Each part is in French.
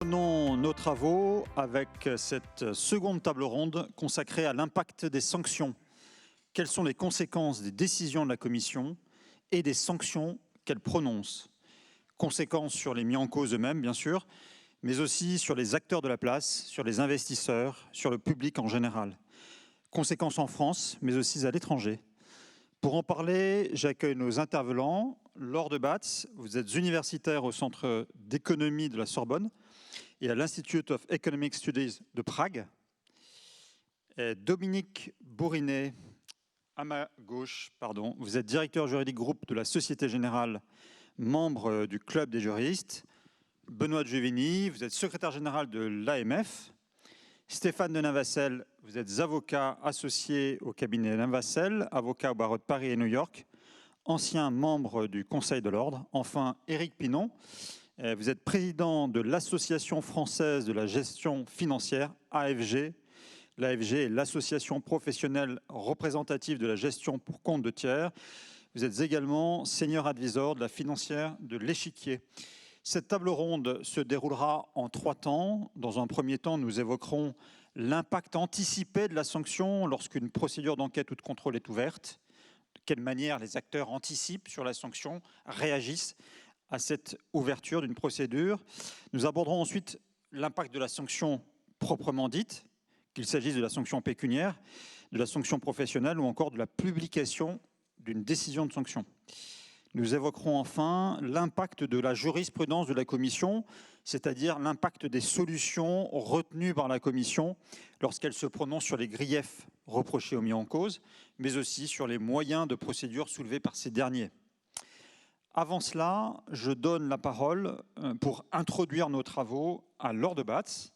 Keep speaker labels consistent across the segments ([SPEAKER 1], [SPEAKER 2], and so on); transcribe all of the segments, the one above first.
[SPEAKER 1] Nous nos travaux avec cette seconde table ronde consacrée à l'impact des sanctions. Quelles sont les conséquences des décisions de la Commission et des sanctions qu'elle prononce? Conséquences sur les mis en cause eux-mêmes, bien sûr, mais aussi sur les acteurs de la place, sur les investisseurs, sur le public en général. Conséquences en France, mais aussi à l'étranger. Pour en parler, j'accueille nos intervenants. Laure Debatz, vous êtes universitaire au Centre d'économie de la Sorbonne et à l'Institute of Economic Studies de Prague. Et Dominique Bourrinet, à ma gauche, vous êtes directeur juridique groupe de la Société Générale, membre du Club des juristes. Benoît Giovini, vous êtes secrétaire général de l'AMF. Stéphane de Navassel, vous êtes avocat associé au cabinet Navassel, avocat au barreau de Paris et New York, ancien membre du Conseil de l'Ordre. Enfin, Éric Pinon, vous êtes président de l'Association française de la gestion financière, AFG. L'AFG est l'association professionnelle représentative de la gestion pour compte de tiers. Vous êtes également senior advisor de la financière de l'Échiquier. Cette table ronde se déroulera en 3 temps. Dans un premier temps, nous évoquerons l'impact anticipé de la sanction lorsqu'une procédure d'enquête ou de contrôle est ouverte. De quelle manière les acteurs anticipent sur la sanction, réagissent à cette ouverture d'une procédure. Nous aborderons ensuite l'impact de la sanction proprement dite, qu'il s'agisse de la sanction pécuniaire, de la sanction professionnelle ou encore de la publication d'une décision de sanction. Nous évoquerons enfin l'impact de la jurisprudence de la Commission, c'est-à-dire l'impact des solutions retenues par la Commission lorsqu'elle se prononce sur les griefs reprochés aux mis en cause, mais aussi sur les moyens de procédure soulevés par ces derniers. Avant cela, je donne la parole pour introduire nos travaux à Laure Debatz.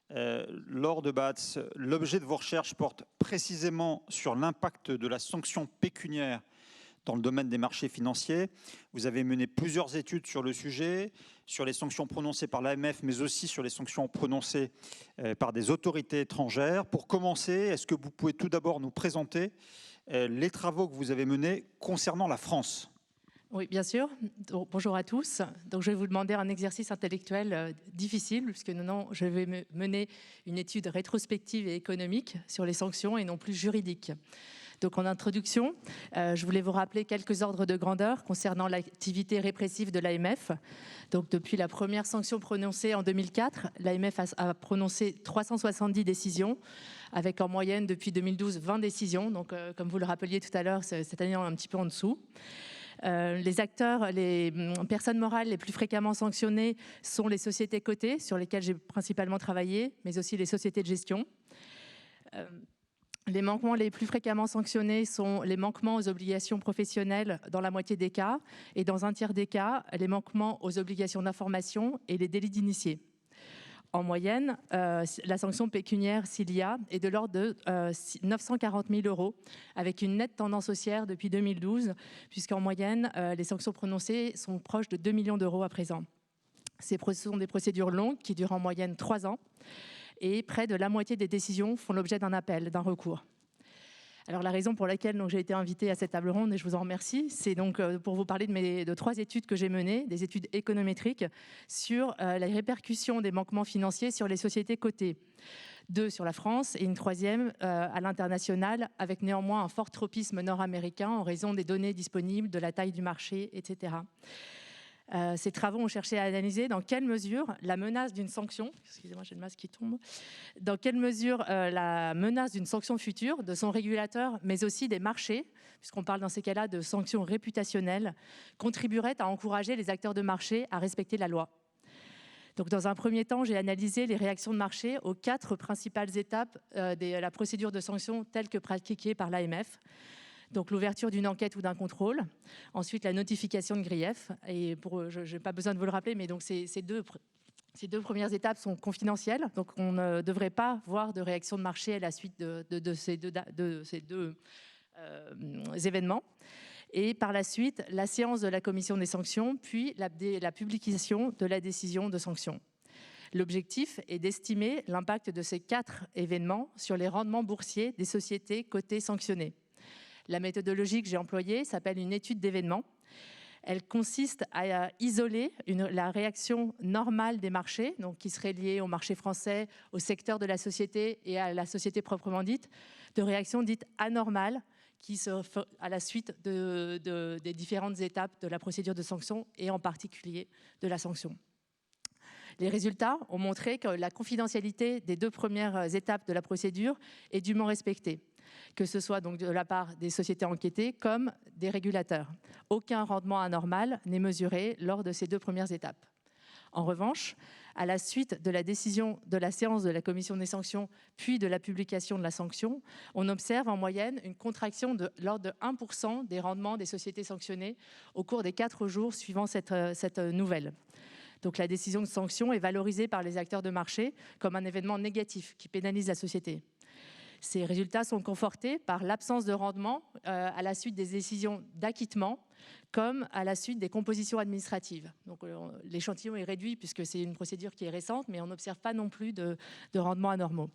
[SPEAKER 1] Laure Debatz, l'objet de vos recherches porte précisément sur l'impact de la sanction pécuniaire dans le domaine des marchés financiers. Vous avez mené plusieurs études sur le sujet, sur les sanctions prononcées par l'AMF, mais aussi sur les sanctions prononcées par des autorités étrangères. Pour commencer, est-ce que vous pouvez tout d'abord nous présenter les travaux que vous avez menés concernant la France ?
[SPEAKER 2] Oui, bien sûr. Donc, bonjour à tous. Donc, je vais vous demander un exercice intellectuel difficile, puisque maintenant, je vais mener une étude rétrospective et économique sur les sanctions et non plus juridiques. Donc, en introduction, je voulais vous rappeler quelques ordres de grandeur concernant l'activité répressive de l'AMF. Donc, depuis la première sanction prononcée en 2004, l'AMF a prononcé 370 décisions, avec en moyenne, depuis 2012, 20 décisions. Donc, comme vous le rappeliez tout à l'heure, cette année, un petit peu en dessous. Les acteurs, les personnes morales les plus fréquemment sanctionnées sont les sociétés cotées, sur lesquelles j'ai principalement travaillé, mais aussi les sociétés de gestion. Les manquements les plus fréquemment sanctionnés sont les manquements aux obligations professionnelles dans la moitié des cas, et dans un tiers des cas, les manquements aux obligations d'information et les délits d'initiés. En moyenne, la sanction pécuniaire, s'il y a, est de l'ordre de 940 000 €, avec une nette tendance haussière depuis 2012, puisqu'en moyenne, les sanctions prononcées sont proches de 2 millions d'euros à présent. Ce sont des procédures longues qui durent en moyenne 3 ans, et près de la moitié des décisions font l'objet d'un appel, d'un recours. Alors la raison pour laquelle j'ai été invitée à cette table ronde, et je vous en remercie, c'est donc pour vous parler de 3 études que j'ai menées, des études économétriques sur la répercussion des manquements financiers sur les sociétés cotées. 2 sur la France et une 3e à l'international, avec néanmoins un fort tropisme nord-américain en raison des données disponibles, de la taille du marché, etc. Ces travaux ont cherché à analyser dans quelle mesure la menace d'une sanction, excusez-moi, j'ai le masque qui tombe, dans quelle mesure la menace d'une sanction future de son régulateur, mais aussi des marchés, puisqu'on parle dans ces cas-là de sanctions réputationnelles, contribuerait à encourager les acteurs de marché à respecter la loi. Donc, dans un premier temps, j'ai analysé les réactions de marché aux 4 principales étapes de la procédure de sanction telle que pratiquée par l'AMF. Donc l'ouverture d'une enquête ou d'un contrôle, ensuite la notification de grief, et je n'ai pas besoin de vous le rappeler, mais donc ces deux premières étapes sont confidentielles, donc on ne devrait pas voir de réaction de marché à la suite de ces deux événements. Et par la suite, la séance de la commission des sanctions, puis la publication de la décision de sanction. L'objectif est d'estimer l'impact de ces 4 événements sur les rendements boursiers des sociétés cotées sanctionnées. La méthodologie que j'ai employée s'appelle une étude d'événements. Elle consiste à isoler la réaction normale des marchés, donc qui serait liée au marché français, au secteur de la société et à la société proprement dite, de réactions dites anormales qui se font à la suite des différentes étapes de la procédure de sanction et en particulier de la sanction. Les résultats ont montré que la confidentialité des 2 premières étapes de la procédure est dûment respectée, que ce soit donc de la part des sociétés enquêtées comme des régulateurs. Aucun rendement anormal n'est mesuré lors de ces 2 premières étapes. En revanche, à la suite de la décision de la séance de la commission des sanctions, puis de la publication de la sanction, on observe en moyenne une contraction de l'ordre de 1% des rendements des sociétés sanctionnées au cours des 4 jours suivant cette nouvelle. Donc la décision de sanction est valorisée par les acteurs de marché comme un événement négatif qui pénalise la société. Ces résultats sont confortés par l'absence de rendement à la suite des décisions d'acquittement comme à la suite des compositions administratives. Donc l'échantillon est réduit puisque c'est une procédure qui est récente, mais on n'observe pas non plus de rendements anormaux.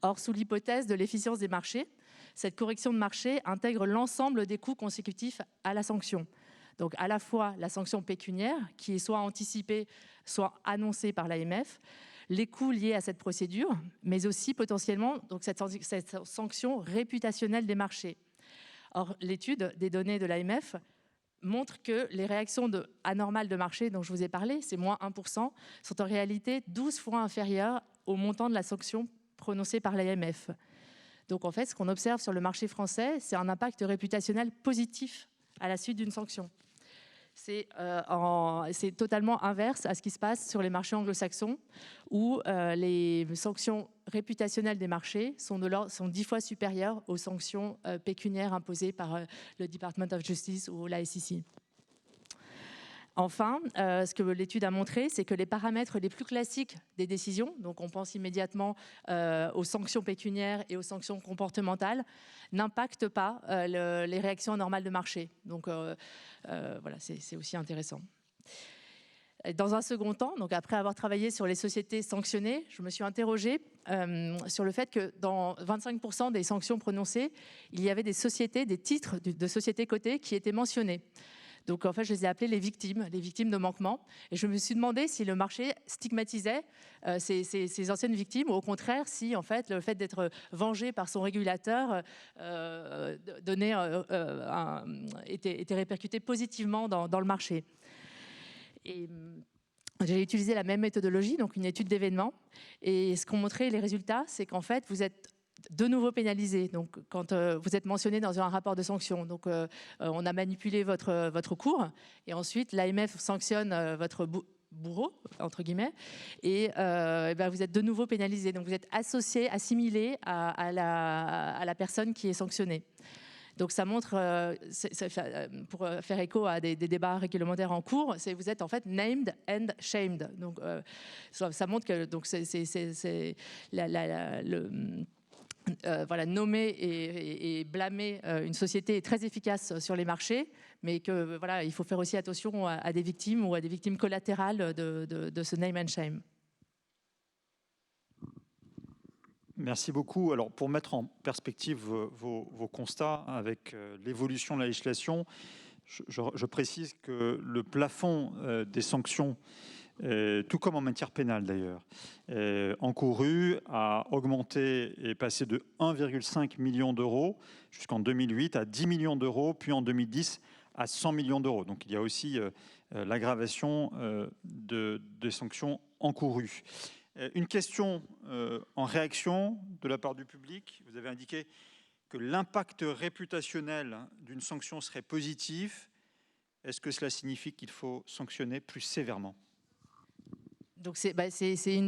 [SPEAKER 2] Or, sous l'hypothèse de l'efficience des marchés, cette correction de marché intègre l'ensemble des coûts consécutifs à la sanction. Donc à la fois la sanction pécuniaire, qui est soit anticipée, soit annoncée par l'AMF, les coûts liés à cette procédure, mais aussi potentiellement donc cette sanction réputationnelle des marchés. Or, l'étude des données de l'AMF montre que les réactions anormales de marché dont je vous ai parlé, c'est moins 1%, sont en réalité 12 fois inférieures au montant de la sanction prononcée par l'AMF. Donc en fait, ce qu'on observe sur le marché français, c'est un impact réputationnel positif à la suite d'une sanction. C'est totalement inverse à ce qui se passe sur les marchés anglo-saxons, où les sanctions réputationnelles des marchés sont 10 fois supérieures aux sanctions pécuniaires imposées par le Department of Justice ou la SEC. Enfin, ce que l'étude a montré, c'est que les paramètres les plus classiques des décisions, donc on pense immédiatement aux sanctions pécuniaires et aux sanctions comportementales, n'impactent pas les réactions normales de marché. Donc voilà, c'est aussi intéressant. Dans un second temps, donc après avoir travaillé sur les sociétés sanctionnées, je me suis interrogée sur le fait que dans 25% des sanctions prononcées, il y avait des sociétés, des titres de sociétés cotées qui étaient mentionnés. Donc en fait, je les ai appelés les victimes de manquements. Et je me suis demandé si le marché stigmatisait ces anciennes victimes ou au contraire si en fait, le fait d'être vengé par son régulateur était répercuté positivement dans le marché. Et j'ai utilisé la même méthodologie, donc une étude d'événements. Et ce qu'ont montré les résultats, c'est qu'en fait, vous êtes de nouveau pénalisé. Donc, quand vous êtes mentionné dans un rapport de sanction, donc on a manipulé votre cours, et ensuite l'AMF sanctionne votre bourreau, entre guillemets, et vous êtes de nouveau pénalisé. Donc, vous êtes associé, assimilé à la personne qui est sanctionnée. Donc ça montre, pour faire écho à des débats réglementaires en cours, vous êtes en fait named and shamed. Donc ça montre que donc nommer et blâmer une société est très efficace sur les marchés, mais que il faut faire aussi attention à des victimes ou à des victimes collatérales de ce name and shame.
[SPEAKER 1] Merci beaucoup. Alors, pour mettre en perspective vos constats avec l'évolution de la législation, je précise que le plafond des sanctions, tout comme en matière pénale d'ailleurs, encouru a augmenté et passé de 1,5 million d'euros jusqu'en 2008 à 10 millions d'euros, puis en 2010 à 100 millions d'euros. Donc il y a aussi l'aggravation des sanctions encourues. Une question en réaction de la part du public. Vous avez indiqué que l'impact réputationnel d'une sanction serait positif. Est-ce que cela signifie qu'il faut sanctionner plus sévèrement ?
[SPEAKER 2] Donc c'est une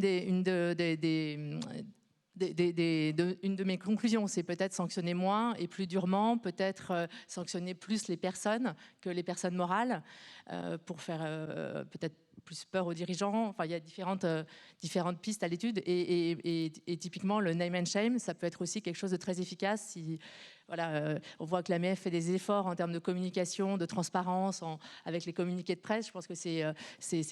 [SPEAKER 2] de mes conclusions, c'est peut-être sanctionner moins et plus durement, peut-être sanctionner plus les personnes que les personnes morales pour faire peut-être plus peur aux dirigeants. Enfin, il y a différentes pistes à l'étude et typiquement le name and shame, ça peut être aussi quelque chose de très efficace si voilà, on voit que l'AMF fait des efforts en termes de communication, de transparence, avec les communiqués de presse. Je pense que c'est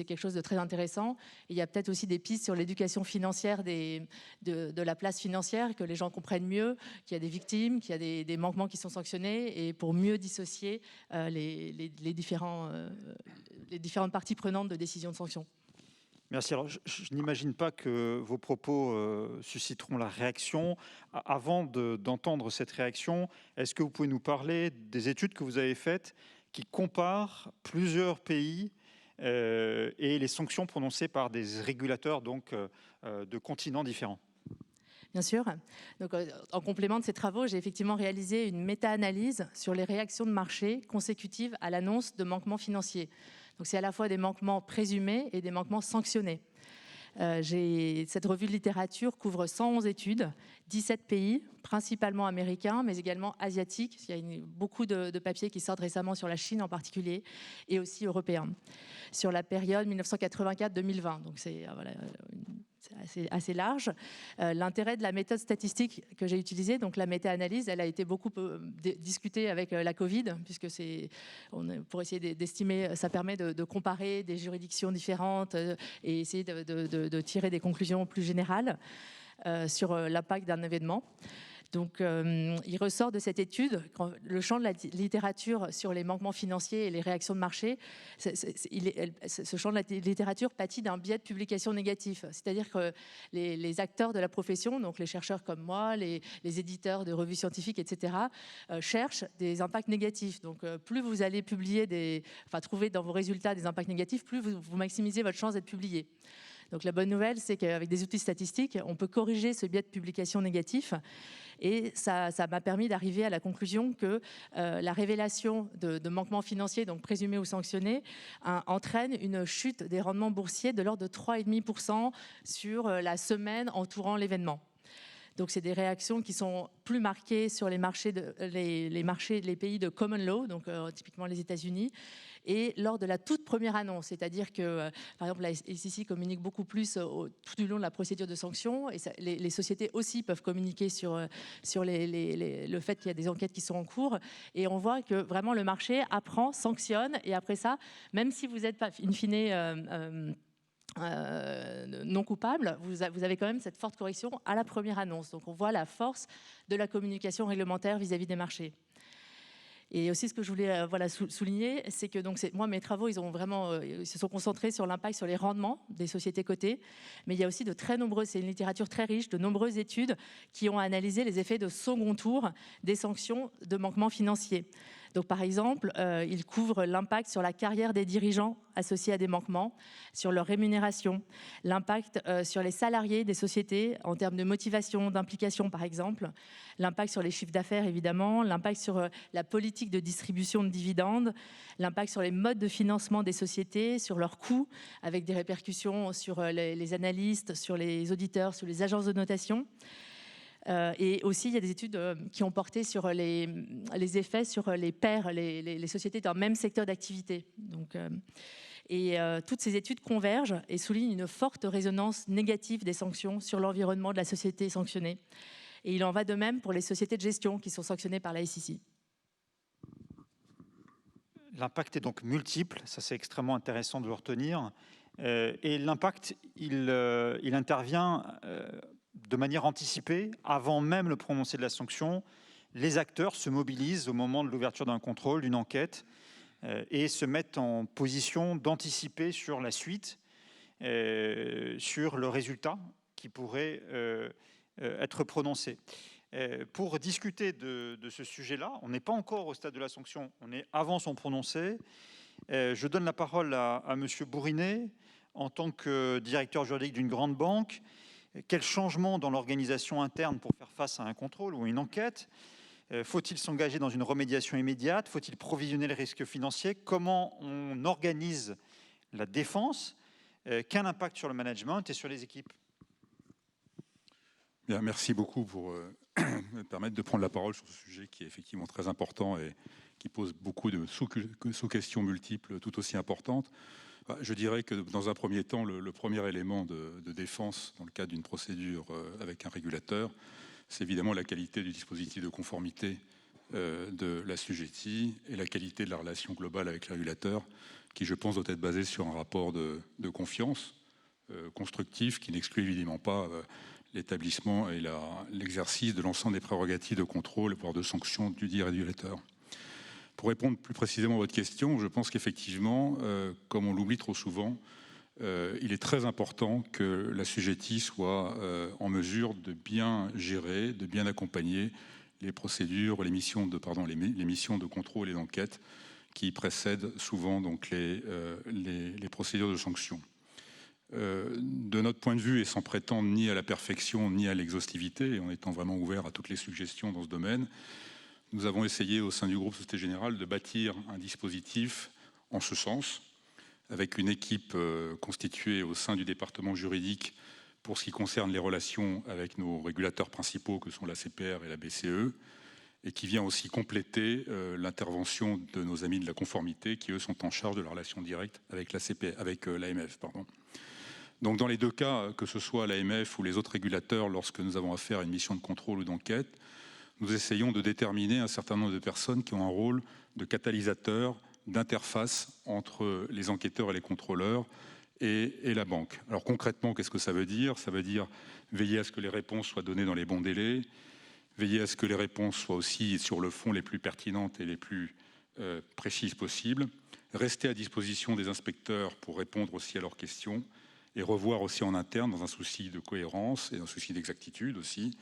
[SPEAKER 2] quelque chose de très intéressant. Et il y a peut-être aussi des pistes sur l'éducation financière de la place financière, que les gens comprennent mieux, qu'il y a des victimes, qu'il y a des manquements qui sont sanctionnés, et pour mieux dissocier les différentes parties prenantes de décisions de sanction.
[SPEAKER 1] Merci. Alors, je n'imagine pas que vos propos susciteront la réaction. Avant d'entendre cette réaction, est-ce que vous pouvez nous parler des études que vous avez faites qui comparent plusieurs pays et les sanctions prononcées par des régulateurs donc, de continents différents?
[SPEAKER 2] Bien sûr. Donc, en complément de ces travaux, j'ai effectivement réalisé une méta-analyse sur les réactions de marché consécutives à l'annonce de manquements financiers. Donc, c'est à la fois des manquements présumés et des manquements sanctionnés. Cette revue de littérature couvre 111 études, 17 pays, principalement américains, mais également asiatiques. Il y a beaucoup de papiers qui sortent récemment sur la Chine en particulier, et aussi européens, sur la période 1984-2020. Donc c'est assez large. L'intérêt de la méthode statistique que j'ai utilisée, donc la méta-analyse, elle a été beaucoup discutée avec la Covid, puisque pour essayer d'estimer, ça permet de comparer des juridictions différentes et essayer de tirer des conclusions plus générales sur l'impact d'un événement. Donc, il ressort de cette étude, le champ de la littérature sur les manquements financiers et les réactions de marché, ce champ de la littérature pâtit d'un biais de publication négatif. C'est-à-dire que les acteurs de la profession, donc les chercheurs comme moi, les éditeurs de revues scientifiques, etc., cherchent des impacts négatifs. Donc, plus vous allez trouver dans vos résultats des impacts négatifs, plus vous maximisez votre chance d'être publié. Donc la bonne nouvelle, c'est qu'avec des outils statistiques, on peut corriger ce biais de publication négatif. Et ça m'a permis d'arriver à la conclusion que la révélation de manquements financiers, donc présumés ou sanctionnés, entraîne une chute des rendements boursiers de l'ordre de 3,5% sur la semaine entourant l'événement. Donc, c'est des réactions qui sont plus marquées sur les pays de common law, donc typiquement les États-Unis, et lors de la toute première annonce. C'est-à-dire que, par exemple, la SEC communique beaucoup plus tout du long de la procédure de sanction, et les sociétés aussi peuvent communiquer sur le fait qu'il y a des enquêtes qui sont en cours. Et on voit que vraiment le marché apprend, sanctionne, et après ça, même si vous êtes in fine non coupable, vous avez quand même cette forte correction à la première annonce. Donc on voit la force de la communication réglementaire vis-à-vis des marchés. Et aussi, ce que je voulais souligner, c'est que moi, mes travaux, ils se sont concentrés sur l'impact sur les rendements des sociétés cotées. Mais il y a aussi c'est une littérature très riche, de nombreuses études qui ont analysé les effets de second tour des sanctions de manquements financiers. Donc, par exemple, il couvre l'impact sur la carrière des dirigeants associés à des manquements, sur leur rémunération, l'impact sur les salariés des sociétés en termes de motivation, d'implication, par exemple, l'impact sur les chiffres d'affaires, évidemment, l'impact sur la politique de distribution de dividendes, l'impact sur les modes de financement des sociétés, sur leurs coûts, avec des répercussions sur les analystes, sur les auditeurs, sur les agences de notation. Et aussi, il y a des études qui ont porté sur les effets sur les pairs, les sociétés dans le même secteur d'activité. Toutes ces études convergent et soulignent une forte résonance négative des sanctions sur l'environnement de la société sanctionnée. Et il en va de même pour les sociétés de gestion qui sont sanctionnées par la SEC.
[SPEAKER 1] L'impact est donc multiple, ça c'est extrêmement intéressant de le retenir. Et l'impact, il intervient de manière anticipée, avant même le prononcé de la sanction. Les acteurs se mobilisent au moment de l'ouverture d'un contrôle, d'une enquête, et se mettent en position d'anticiper sur la suite, sur le résultat qui pourrait être prononcé. Pour discuter de ce sujet-là, on n'est pas encore au stade de la sanction, on est avant son prononcé. Je donne la parole à M. Bourrinet, en tant que directeur juridique d'une grande banque. Quel changement dans l'organisation interne pour faire face à un contrôle ou une enquête? Faut-il s'engager dans une remédiation immédiate? Faut-il provisionner les risques financiers? Comment on organise la défense? Quel impact sur le management et sur les équipes?
[SPEAKER 3] Bien, merci beaucoup pour me permettre de prendre la parole sur ce sujet qui est effectivement très important et qui pose beaucoup de sous-questions multiples tout aussi importantes. Je dirais que dans un premier temps, le premier élément de défense dans le cadre d'une procédure avec un régulateur, c'est évidemment la qualité du dispositif de conformité de l'assujetti et la qualité de la relation globale avec le régulateur, qui, je pense, doit être basée sur un rapport de confiance constructif qui n'exclut évidemment pas l'établissement et l'exercice de l'ensemble des prérogatives de contrôle, voire de sanction du dit régulateur. Pour répondre plus précisément à votre question, je pense qu'effectivement, comme on l'oublie trop souvent, il est très important que l'assujetti soit en mesure de bien gérer, de bien accompagner les procédures, les missions de contrôle et d'enquête qui précèdent souvent donc les procédures de sanction. De notre point de vue, et sans prétendre ni à la perfection ni à l'exhaustivité, et en étant vraiment ouvert à toutes les suggestions dans ce domaine, nous avons essayé au sein du groupe Société Générale de bâtir un dispositif en ce sens, avec une équipe constituée au sein du département juridique pour ce qui concerne les relations avec nos régulateurs principaux que sont la CPR et la BCE, et qui vient aussi compléter l'intervention de nos amis de la conformité qui, eux, sont en charge de la relation directe avec l'AMF. Donc dans les deux cas, que ce soit l'AMF ou les autres régulateurs, lorsque nous avons affaire à une mission de contrôle ou d'enquête, nous essayons de déterminer un certain nombre de personnes qui ont un rôle de catalysateur, d'interface entre les enquêteurs et les contrôleurs et la banque. Alors concrètement, qu'est-ce que ça veut dire? Ça veut dire veiller à ce que les réponses soient données dans les bons délais, veiller à ce que les réponses soient aussi sur le fond les plus pertinentes et les plus précises possibles, rester à disposition des inspecteurs pour répondre aussi à leurs questions et revoir aussi en interne, dans un souci de cohérence et un souci d'exactitude aussi,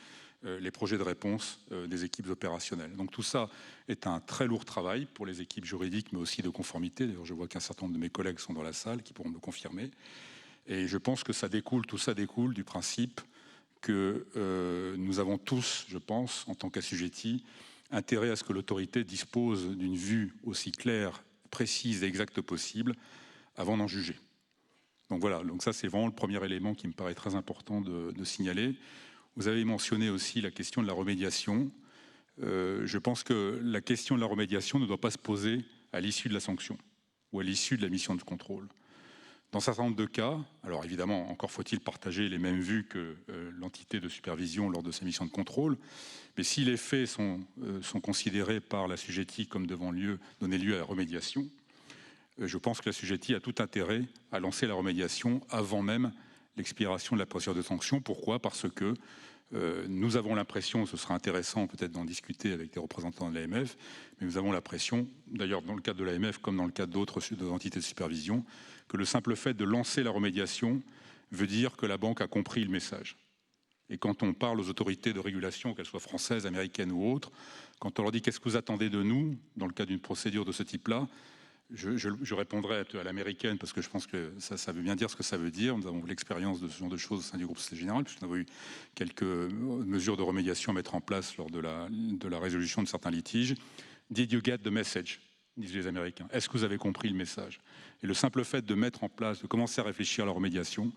[SPEAKER 3] les projets de réponse des équipes opérationnelles. Donc tout ça est un très lourd travail pour les équipes juridiques, mais aussi de conformité. D'ailleurs, je vois qu'un certain nombre de mes collègues sont dans la salle, qui pourront me le confirmer. Et je pense que tout ça découle du principe que nous avons tous, je pense, en tant qu'assujettis, intérêt à ce que l'autorité dispose d'une vue aussi claire, précise et exacte possible avant d'en juger. Donc voilà, donc ça c'est vraiment le premier élément qui me paraît très important de signaler. Vous avez mentionné aussi la question de la remédiation. Je pense que la question de la remédiation ne doit pas se poser à l'issue de la sanction ou à l'issue de la mission de contrôle. Dans un certain nombre de cas, alors évidemment, encore faut-il partager les mêmes vues que l'entité de supervision lors de sa mission de contrôle, mais si les faits sont considérés par l'assujetti comme devant donner lieu à la remédiation, je pense que l'assujetti a tout intérêt à lancer la remédiation avant même l'expiration de la procédure de sanction. Pourquoi? Parce que nous avons l'impression, ce sera intéressant peut-être d'en discuter avec des représentants de l'AMF, mais nous avons l'impression, d'ailleurs dans le cadre de l'AMF comme dans le cadre d'autres entités de supervision, que le simple fait de lancer la remédiation veut dire que la banque a compris le message. Et quand on parle aux autorités de régulation, qu'elles soient françaises, américaines ou autres, quand on leur dit qu'est-ce que vous attendez de nous dans le cadre d'une procédure de ce type-là, je répondrai à l'américaine parce que je pense que ça veut bien dire ce que ça veut dire. Nous avons eu l'expérience de ce genre de choses au sein du groupe Société Générale, puisque nous avons eu quelques mesures de remédiation à mettre en place lors de la résolution de certains litiges. Did you get the message? Disent les Américains. Est-ce que vous avez compris le message? Et le simple fait de mettre en place, de commencer à réfléchir à la remédiation,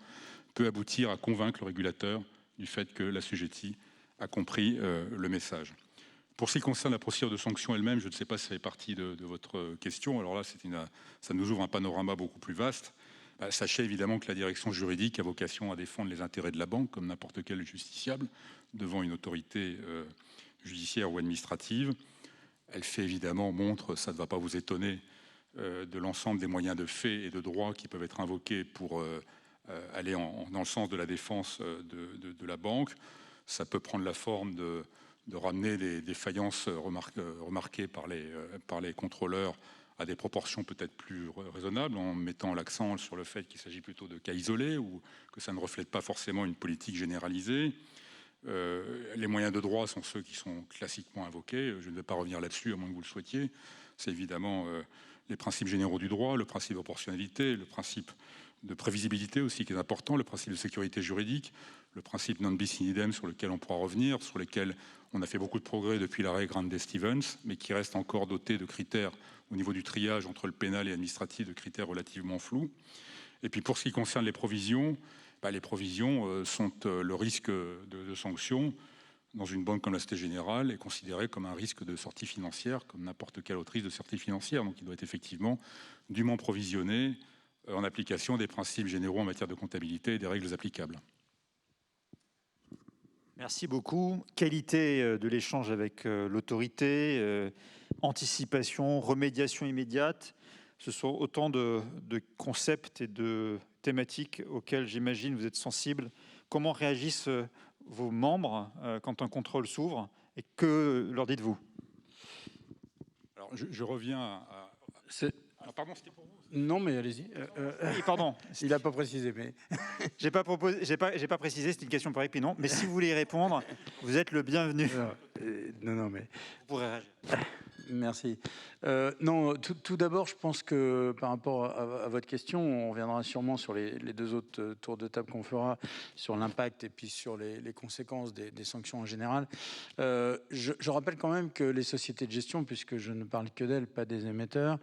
[SPEAKER 3] peut aboutir à convaincre le régulateur du fait que l'assujetti a compris le message. Pour ce qui concerne la procédure de sanction elle-même, je ne sais pas si ça fait partie de votre question. Alors là, ça nous ouvre un panorama beaucoup plus vaste. Sachez évidemment que la direction juridique a vocation à défendre les intérêts de la banque, comme n'importe quel justiciable, devant une autorité judiciaire ou administrative. Elle fait évidemment montre, ça ne va pas vous étonner, de l'ensemble des moyens de fait et de droit qui peuvent être invoqués pour aller dans le sens de la défense de la banque. Ça peut prendre la forme de ramener des défaillances remarquées par les contrôleurs à des proportions peut-être plus raisonnables, en mettant l'accent sur le fait qu'il s'agit plutôt de cas isolés ou que ça ne reflète pas forcément une politique généralisée. Les moyens de droit sont ceux qui sont classiquement invoqués. Je ne vais pas revenir là-dessus, à moins que vous le souhaitiez. C'est évidemment les principes généraux du droit, le principe de proportionnalité, le principe de prévisibilité aussi qui est important, le principe de sécurité juridique, le principe non bis in idem sur lequel on pourra revenir, sur lequel on a fait beaucoup de progrès depuis l'arrêt Grande-Stevens, mais qui reste encore doté de critères au niveau du triage entre le pénal et l'administratif, de critères relativement flous. Et puis pour ce qui concerne les provisions sont le risque de sanction dans une banque comme la Société Générale est considéré comme un risque de sortie financière, comme n'importe quel autre risque de sortie financière. Donc il doit être effectivement dûment provisionné en application des principes généraux en matière de comptabilité et des règles applicables.
[SPEAKER 1] Merci beaucoup. Qualité de l'échange avec l'autorité, anticipation, remédiation immédiate. Ce sont autant de concepts et de thématiques auxquelles j'imagine vous êtes sensibles. Comment réagissent vos membres quand un contrôle s'ouvre et que leur dites-vous?
[SPEAKER 3] Alors, je reviens à... Ah, pardon, c'était pour vous?
[SPEAKER 4] Non, mais allez-y.
[SPEAKER 1] Oui, pardon.
[SPEAKER 4] Il n'a pas précisé, mais...
[SPEAKER 1] J'ai pas précisé, c'était une question par écrit, non. Mais si vous voulez y répondre, vous êtes le bienvenu.
[SPEAKER 4] Non, mais...
[SPEAKER 1] Vous pourrez réagir.
[SPEAKER 4] Merci. Non, tout d'abord, je pense que par rapport à votre question, on reviendra sûrement sur les deux autres tours de table qu'on fera, sur l'impact et puis sur les conséquences des sanctions en général. Je rappelle quand même que les sociétés de gestion, puisque je ne parle que d'elles, pas des émetteurs,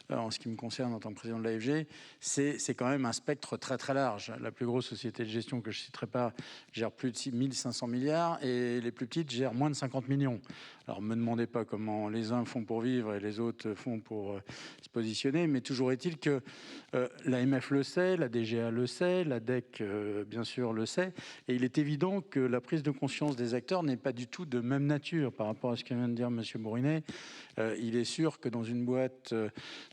[SPEAKER 4] en ce qui me concerne en tant que président de l'AFG, c'est quand même un spectre très très large. La plus grosse société de gestion, que je ne citerai pas, gère plus de 1500 milliards et les plus petites gèrent moins de 50 millions. Alors, ne me demandez pas comment les uns font pour vivre et les autres font pour se positionner, mais toujours est-il que l'AMF le sait, la DGA le sait, la DEC, bien sûr, le sait, et il est évident que la prise de conscience des acteurs n'est pas du tout de même nature par rapport à ce que vient de dire M. Bourrinet. Il est sûr que dans une boîte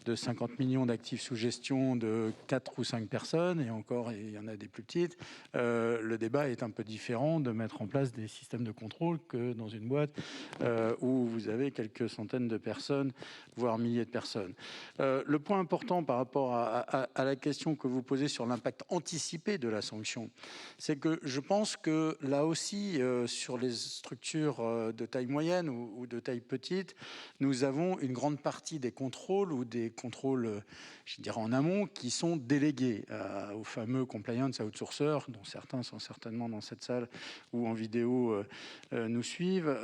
[SPEAKER 4] de 50 millions d'actifs sous gestion de 4 ou 5 personnes, et encore, il y en a des plus petites, le débat est un peu différent de mettre en place des systèmes de contrôle que dans une boîte où vous avez quelques centaines de personnes, voire milliers de personnes. Le point important par rapport à la question que vous posez sur l'impact anticipé de la sanction, c'est que je pense que là aussi, sur les structures de taille moyenne ou de taille petite, nous avons une grande partie des contrôles ou des contrôles, je dirais en amont, qui sont délégués aux fameux compliance outsourcers, dont certains sont certainement dans cette salle ou en vidéo nous suivent.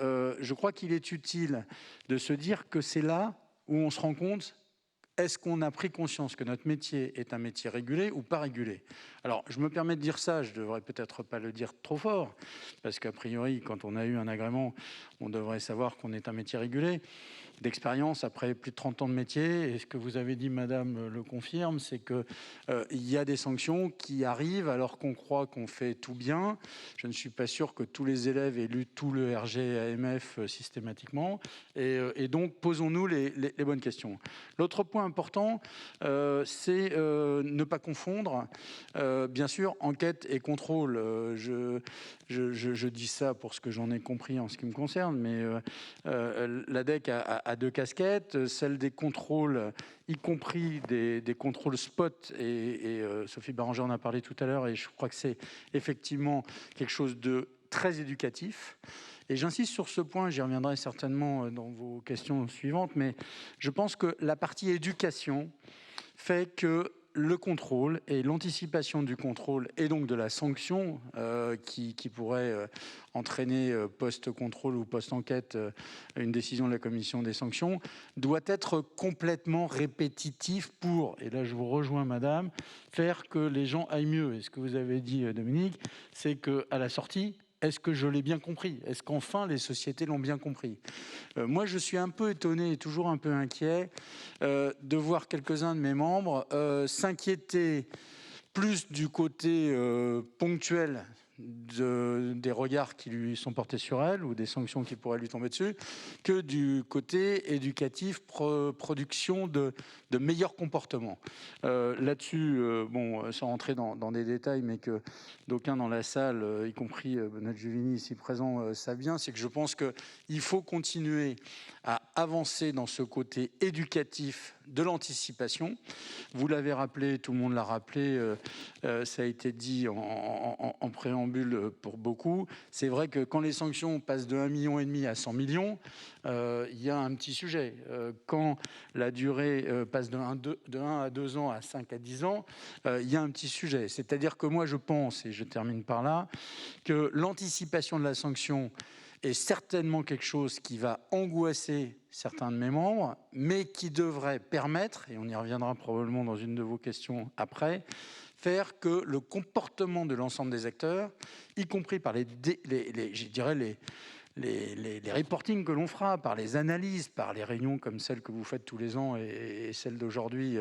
[SPEAKER 4] Je crois qu'il est utile de se dire que c'est là où on se rend compte, est-ce qu'on a pris conscience que notre métier est un métier régulé ou pas régulé? Alors, je me permets de dire ça, je devrais peut-être pas le dire trop fort, parce qu'a priori, quand on a eu un agrément, on devrait savoir qu'on est un métier régulé. D'expérience, après plus de 30 ans de métier, et ce que vous avez dit, madame, le confirme, c'est qu'il y a des sanctions qui arrivent alors qu'on croit qu'on fait tout bien. Je ne suis pas sûr que tous les élèves aient lu tout le RG AMF systématiquement, et donc posons-nous les bonnes questions. L'autre point important, c'est ne pas confondre, bien sûr, enquête et contrôle. Je dis ça pour ce que j'en ai compris en ce qui me concerne, mais la DEC a deux casquettes, celle des contrôles, y compris des contrôles spot, et Sophie Béranger en a parlé tout à l'heure, et je crois que c'est effectivement quelque chose de très éducatif. Et j'insiste sur ce point, j'y reviendrai certainement dans vos questions suivantes, mais je pense que la partie éducation fait que le contrôle et l'anticipation du contrôle et donc de la sanction qui pourrait entraîner post-contrôle ou post-enquête une décision de la commission des sanctions doit être complètement répétitif pour, et là je vous rejoins madame, faire que les gens aillent mieux. Et ce que vous avez dit Dominique, c'est qu'à la sortie, est-ce que je l'ai bien compris? Est-ce qu'enfin les sociétés l'ont bien compris? Moi, je suis un peu étonné et toujours un peu inquiet de voir quelques-uns de mes membres s'inquiéter plus du côté ponctuel des regards qui lui sont portés sur elle ou des sanctions qui pourraient lui tomber dessus, que du côté éducatif, production de meilleurs comportements. Là-dessus, bon, sans rentrer dans des détails, mais que d'aucuns dans la salle, y compris Benoît Juvigny ici présent, savent bien, c'est que je pense qu'il faut continuer à avancer dans ce côté éducatif de l'anticipation. Vous l'avez rappelé, tout le monde l'a rappelé, ça a été dit en préambule pour beaucoup. C'est vrai que quand les sanctions passent de 1,5 million à 100 millions, il y a un petit sujet. Quand la durée passe de 1 à 2 ans à 5 à 10 ans, il y a un petit sujet. C'est-à-dire que moi, je pense, et je termine par là, que l'anticipation de la sanction est certainement quelque chose qui va angoisser certains de mes membres, mais qui devrait permettre, et on y reviendra probablement dans une de vos questions après, faire que le comportement de l'ensemble des acteurs, y compris par les reportings que l'on fera, par les analyses, par les réunions comme celle que vous faites tous les ans et celle d'aujourd'hui,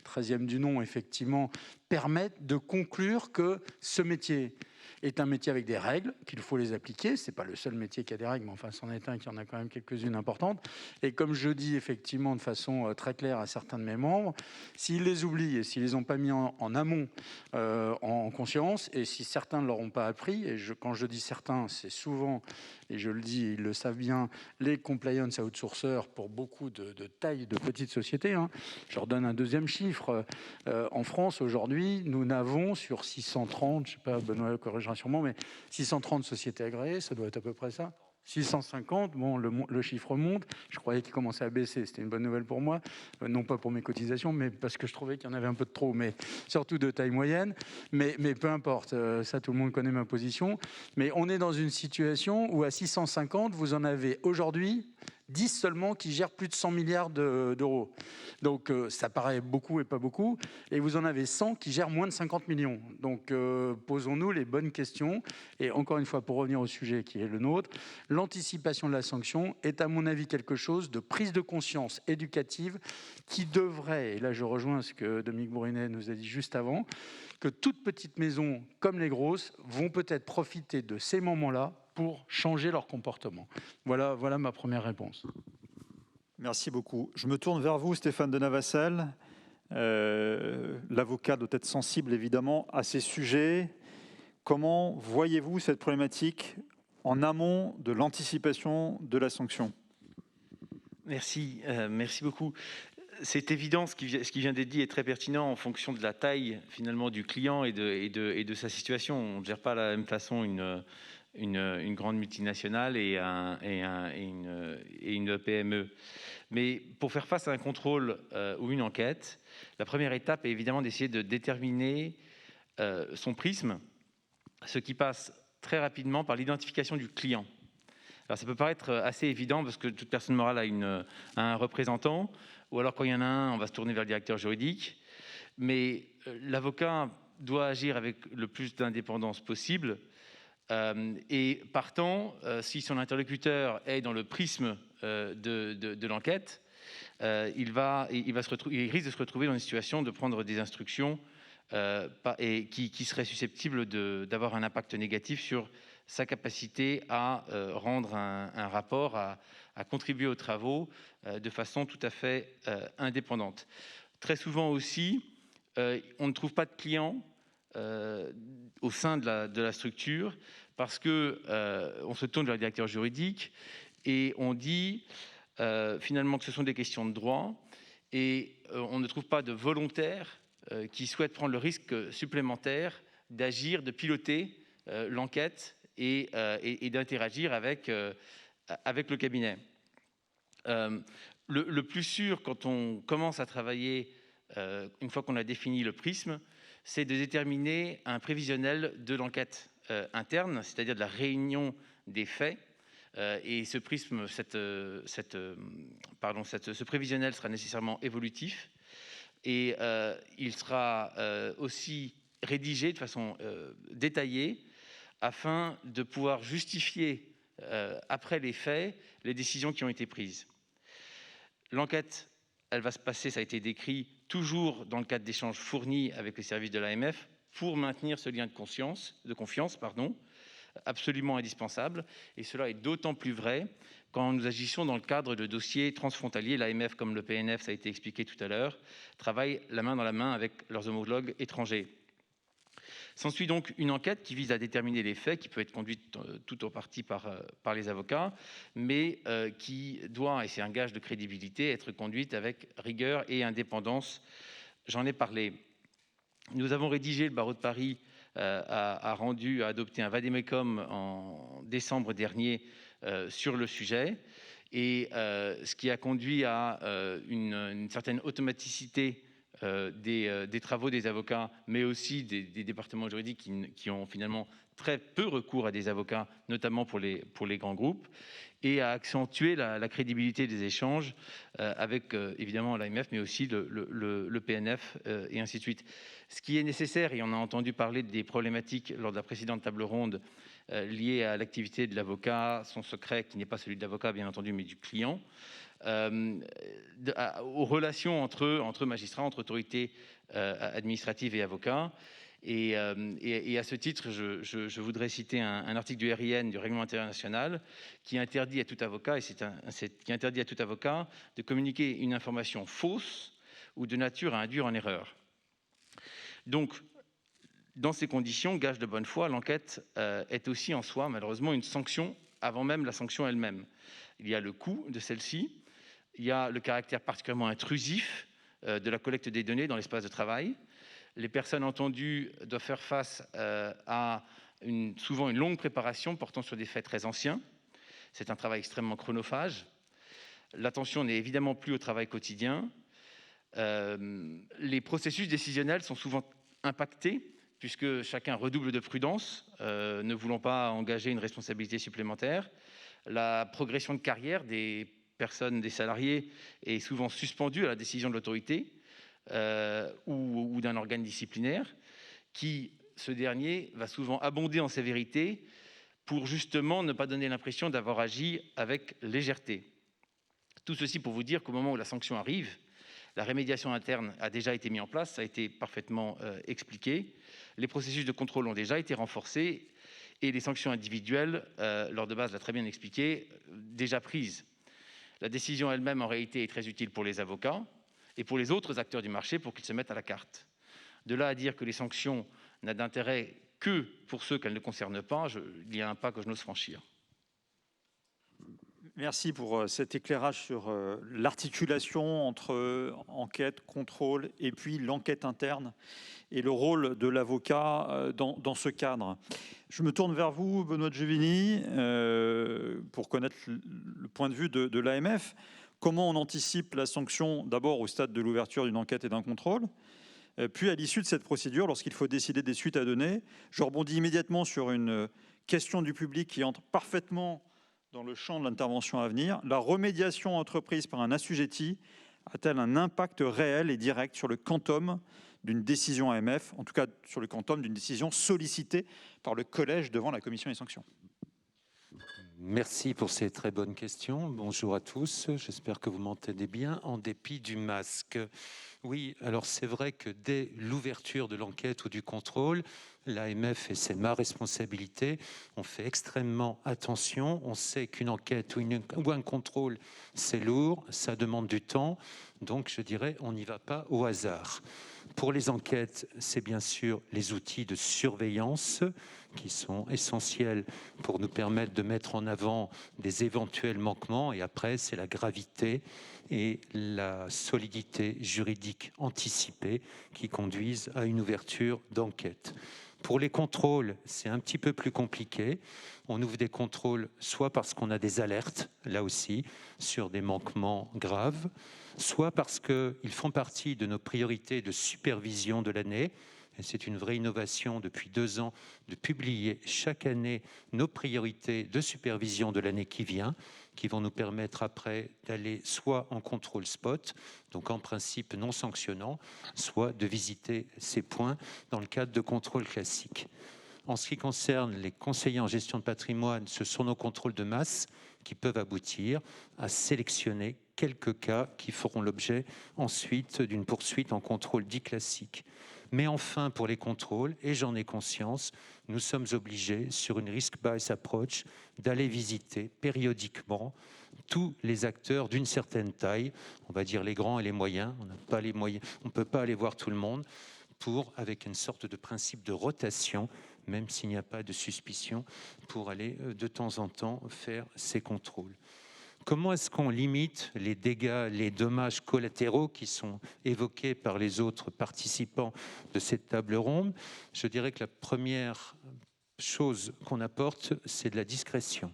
[SPEAKER 4] 13e du nom, effectivement, permettent de conclure que ce métier est un métier avec des règles, qu'il faut les appliquer. Ce n'est pas le seul métier qui a des règles, mais enfin, c'en est un qui en a quand même quelques-unes importantes. Et comme je dis effectivement de façon très claire à certains de mes membres, s'ils les oublient et s'ils les ont pas mis en amont en conscience, et si certains ne leur ont pas appris, et quand je dis certains, c'est souvent, et je le dis, ils le savent bien, les compliance outsourcers pour beaucoup de tailles de petites sociétés. Je leur donne un deuxième chiffre. En France, aujourd'hui, nous n'avons sur 630, je ne sais pas, Benoît corrigera sûrement, mais 630 sociétés agréées, ça doit être à peu près ça. 650, bon, le chiffre monte. Je croyais qu'il commençait à baisser, c'était une bonne nouvelle pour moi. Non pas pour mes cotisations, mais parce que je trouvais qu'il y en avait un peu de trop, mais surtout de taille moyenne. Mais peu importe, ça tout le monde connaît ma position. Mais on est dans une situation où à 650, vous en avez aujourd'hui 10 seulement qui gèrent plus de 100 milliards d'euros. Donc ça paraît beaucoup et pas beaucoup. Et vous en avez 100 qui gèrent moins de 50 millions. Donc posons-nous les bonnes questions. Et encore une fois, pour revenir au sujet qui est le nôtre, l'anticipation de la sanction est à mon avis quelque chose de prise de conscience éducative qui devrait, et là je rejoins ce que Dominique Bourrinet nous a dit juste avant, que toutes petites maisons comme les grosses vont peut-être profiter de ces moments-là pour changer leur comportement. Voilà ma première réponse.
[SPEAKER 1] Merci beaucoup. Je me tourne vers vous, Stéphane de Navassel. L'avocat doit être sensible, évidemment, à ces sujets. Comment voyez-vous cette problématique en amont de l'anticipation de la sanction ?
[SPEAKER 5] Merci beaucoup. C'est évident, ce qui vient d'être dit est très pertinent en fonction de la taille finalement du client et de sa situation. On ne gère pas de la même façon une grande multinationale et une PME. Mais pour faire face à un contrôle ou une enquête, la première étape est évidemment d'essayer de déterminer son prisme, ce qui passe très rapidement par l'identification du client. Alors ça peut paraître assez évident parce que toute personne morale a un représentant, ou alors quand il y en a un, on va se tourner vers le directeur juridique. Mais l'avocat doit agir avec le plus d'indépendance possible. Et partant, si son interlocuteur est dans le prisme de l'enquête, il risque de se retrouver dans une situation de prendre des instructions qui seraient susceptibles d'avoir un impact négatif sur sa capacité à rendre un rapport, à contribuer aux travaux de façon tout à fait indépendante. Très souvent aussi, on ne trouve pas de clients au sein de la structure parce qu'on se tourne vers le directeur juridique et on dit finalement que ce sont des questions de droit et on ne trouve pas de volontaires qui souhaitent prendre le risque supplémentaire d'agir, de piloter l'enquête et d'interagir avec le cabinet. Le plus sûr, quand on commence à travailler, une fois qu'on a défini le prisme, c'est de déterminer un prévisionnel de l'enquête interne, c'est-à-dire de la réunion des faits. Et ce prisme, ce prévisionnel sera nécessairement évolutif et il sera aussi rédigé de façon détaillée afin de pouvoir justifier après les faits les décisions qui ont été prises. L'enquête, elle va se passer, ça a été décrit, toujours dans le cadre d'échanges fournis avec les services de l'AMF pour maintenir ce lien de confiance, absolument indispensable. Et cela est d'autant plus vrai quand nous agissons dans le cadre de dossiers transfrontaliers. L'AMF, comme le PNF, ça a été expliqué tout à l'heure, travaillent la main dans la main avec leurs homologues étrangers. S'ensuit donc une enquête qui vise à déterminer les faits, qui peut être conduite tout en partie par les avocats, mais qui doit, et c'est un gage de crédibilité, être conduite avec rigueur et indépendance. J'en ai parlé. Nous avons rédigé, le barreau de Paris a adopté un vade-mecum en décembre dernier sur le sujet, et ce qui a conduit à une certaine automaticité des travaux des avocats, mais aussi des départements juridiques qui ont finalement très peu recours à des avocats, notamment pour les grands groupes, et à accentuer la crédibilité des échanges avec évidemment l'AMF, mais aussi le PNF, et ainsi de suite. Ce qui est nécessaire, et on a entendu parler des problématiques lors de la précédente table ronde liées à l'activité de l'avocat, son secret qui n'est pas celui de l'avocat bien entendu, mais du client, aux relations entre magistrats, entre autorités administratives et avocats. Et à ce titre, je voudrais citer un article du RIN, du Règlement international, qui interdit à tout avocat, de communiquer une information fausse ou de nature à induire en erreur. Donc, dans ces conditions, gage de bonne foi, l'enquête est aussi en soi, malheureusement, une sanction avant même la sanction elle-même. Il y a le coût de celle-ci, il y a le caractère particulièrement intrusif de la collecte des données dans l'espace de travail. Les personnes entendues doivent faire face à souvent une longue préparation portant sur des faits très anciens. C'est un travail extrêmement chronophage. L'attention n'est évidemment plus au travail quotidien. Les processus décisionnels sont souvent impactés puisque chacun redouble de prudence, ne voulant pas engager une responsabilité supplémentaire. La progression de carrière des personnes, des salariés, est souvent suspendue à la décision de l'autorité ou d'un organe disciplinaire, qui, ce dernier, va souvent abonder en sévérité pour justement ne pas donner l'impression d'avoir agi avec légèreté. Tout ceci pour vous dire qu'au moment où la sanction arrive, la rémédiation interne a déjà été mise en place, ça a été parfaitement expliqué. Les processus de contrôle ont déjà été renforcés et les sanctions individuelles, Laure Debase l'a très bien expliqué, déjà prises. La décision elle-même, en réalité, est très utile pour les avocats et pour les autres acteurs du marché pour qu'ils se mettent à la carte. De là à dire que les sanctions n'ont d'intérêt que pour ceux qu'elles ne concernent pas, il y a un pas que je n'ose franchir.
[SPEAKER 1] Merci pour cet éclairage sur l'articulation entre enquête, contrôle et puis l'enquête interne et le rôle de l'avocat dans ce cadre. Je me tourne vers vous, Benoît Giuvigny, pour connaître le point de vue de l'AMF. Comment on anticipe la sanction d'abord au stade de l'ouverture d'une enquête et d'un contrôle, puis à l'issue de cette procédure, lorsqu'il faut décider des suites à donner? Je rebondis immédiatement sur une question du public qui entre parfaitement dans le champ de l'intervention à venir. La remédiation entreprise par un assujetti a-t-elle un impact réel et direct sur le quantum d'une décision AMF, en tout cas sur le quantum d'une décision sollicitée par le collège devant la commission des sanctions?
[SPEAKER 6] Merci pour ces très bonnes questions. Bonjour à tous, j'espère que vous m'entendez bien en dépit du masque. Oui, alors c'est vrai que dès l'ouverture de l'enquête ou du contrôle, l'AMF, et c'est ma responsabilité, on fait extrêmement attention. On sait qu'une enquête ou un contrôle, c'est lourd, ça demande du temps. Donc je dirais, on n'y va pas au hasard. Pour les enquêtes, c'est bien sûr les outils de surveillance qui sont essentiels pour nous permettre de mettre en avant des éventuels manquements. Et après, c'est la gravité et la solidité juridique anticipée qui conduisent à une ouverture d'enquête. Pour les contrôles, c'est un petit peu plus compliqué. On ouvre des contrôles soit parce qu'on a des alertes, là aussi, sur des manquements graves, soit parce qu'ils font partie de nos priorités de supervision de l'année. Et c'est une vraie innovation depuis 2 ans de publier chaque année nos priorités de supervision de l'année qui vient, qui vont nous permettre après d'aller soit en contrôle spot, donc en principe non sanctionnant, soit de visiter ces points dans le cadre de contrôles classiques. En ce qui concerne les conseillers en gestion de patrimoine, ce sont nos contrôles de masse qui peuvent aboutir à sélectionner quelques cas qui feront l'objet ensuite d'une poursuite en contrôle dit classique. Mais enfin, pour les contrôles, et j'en ai conscience, nous sommes obligés, sur une risk-based approach, d'aller visiter périodiquement tous les acteurs d'une certaine taille, on va dire les grands et les moyens, on n'a pas les moyens, on ne peut pas aller voir tout le monde, avec une sorte de principe de rotation, même s'il n'y a pas de suspicion, pour aller de temps en temps faire ces contrôles. Comment est-ce qu'on limite les dégâts, les dommages collatéraux qui sont évoqués par les autres participants de cette table ronde? Je dirais que la première chose qu'on apporte, c'est de la discrétion.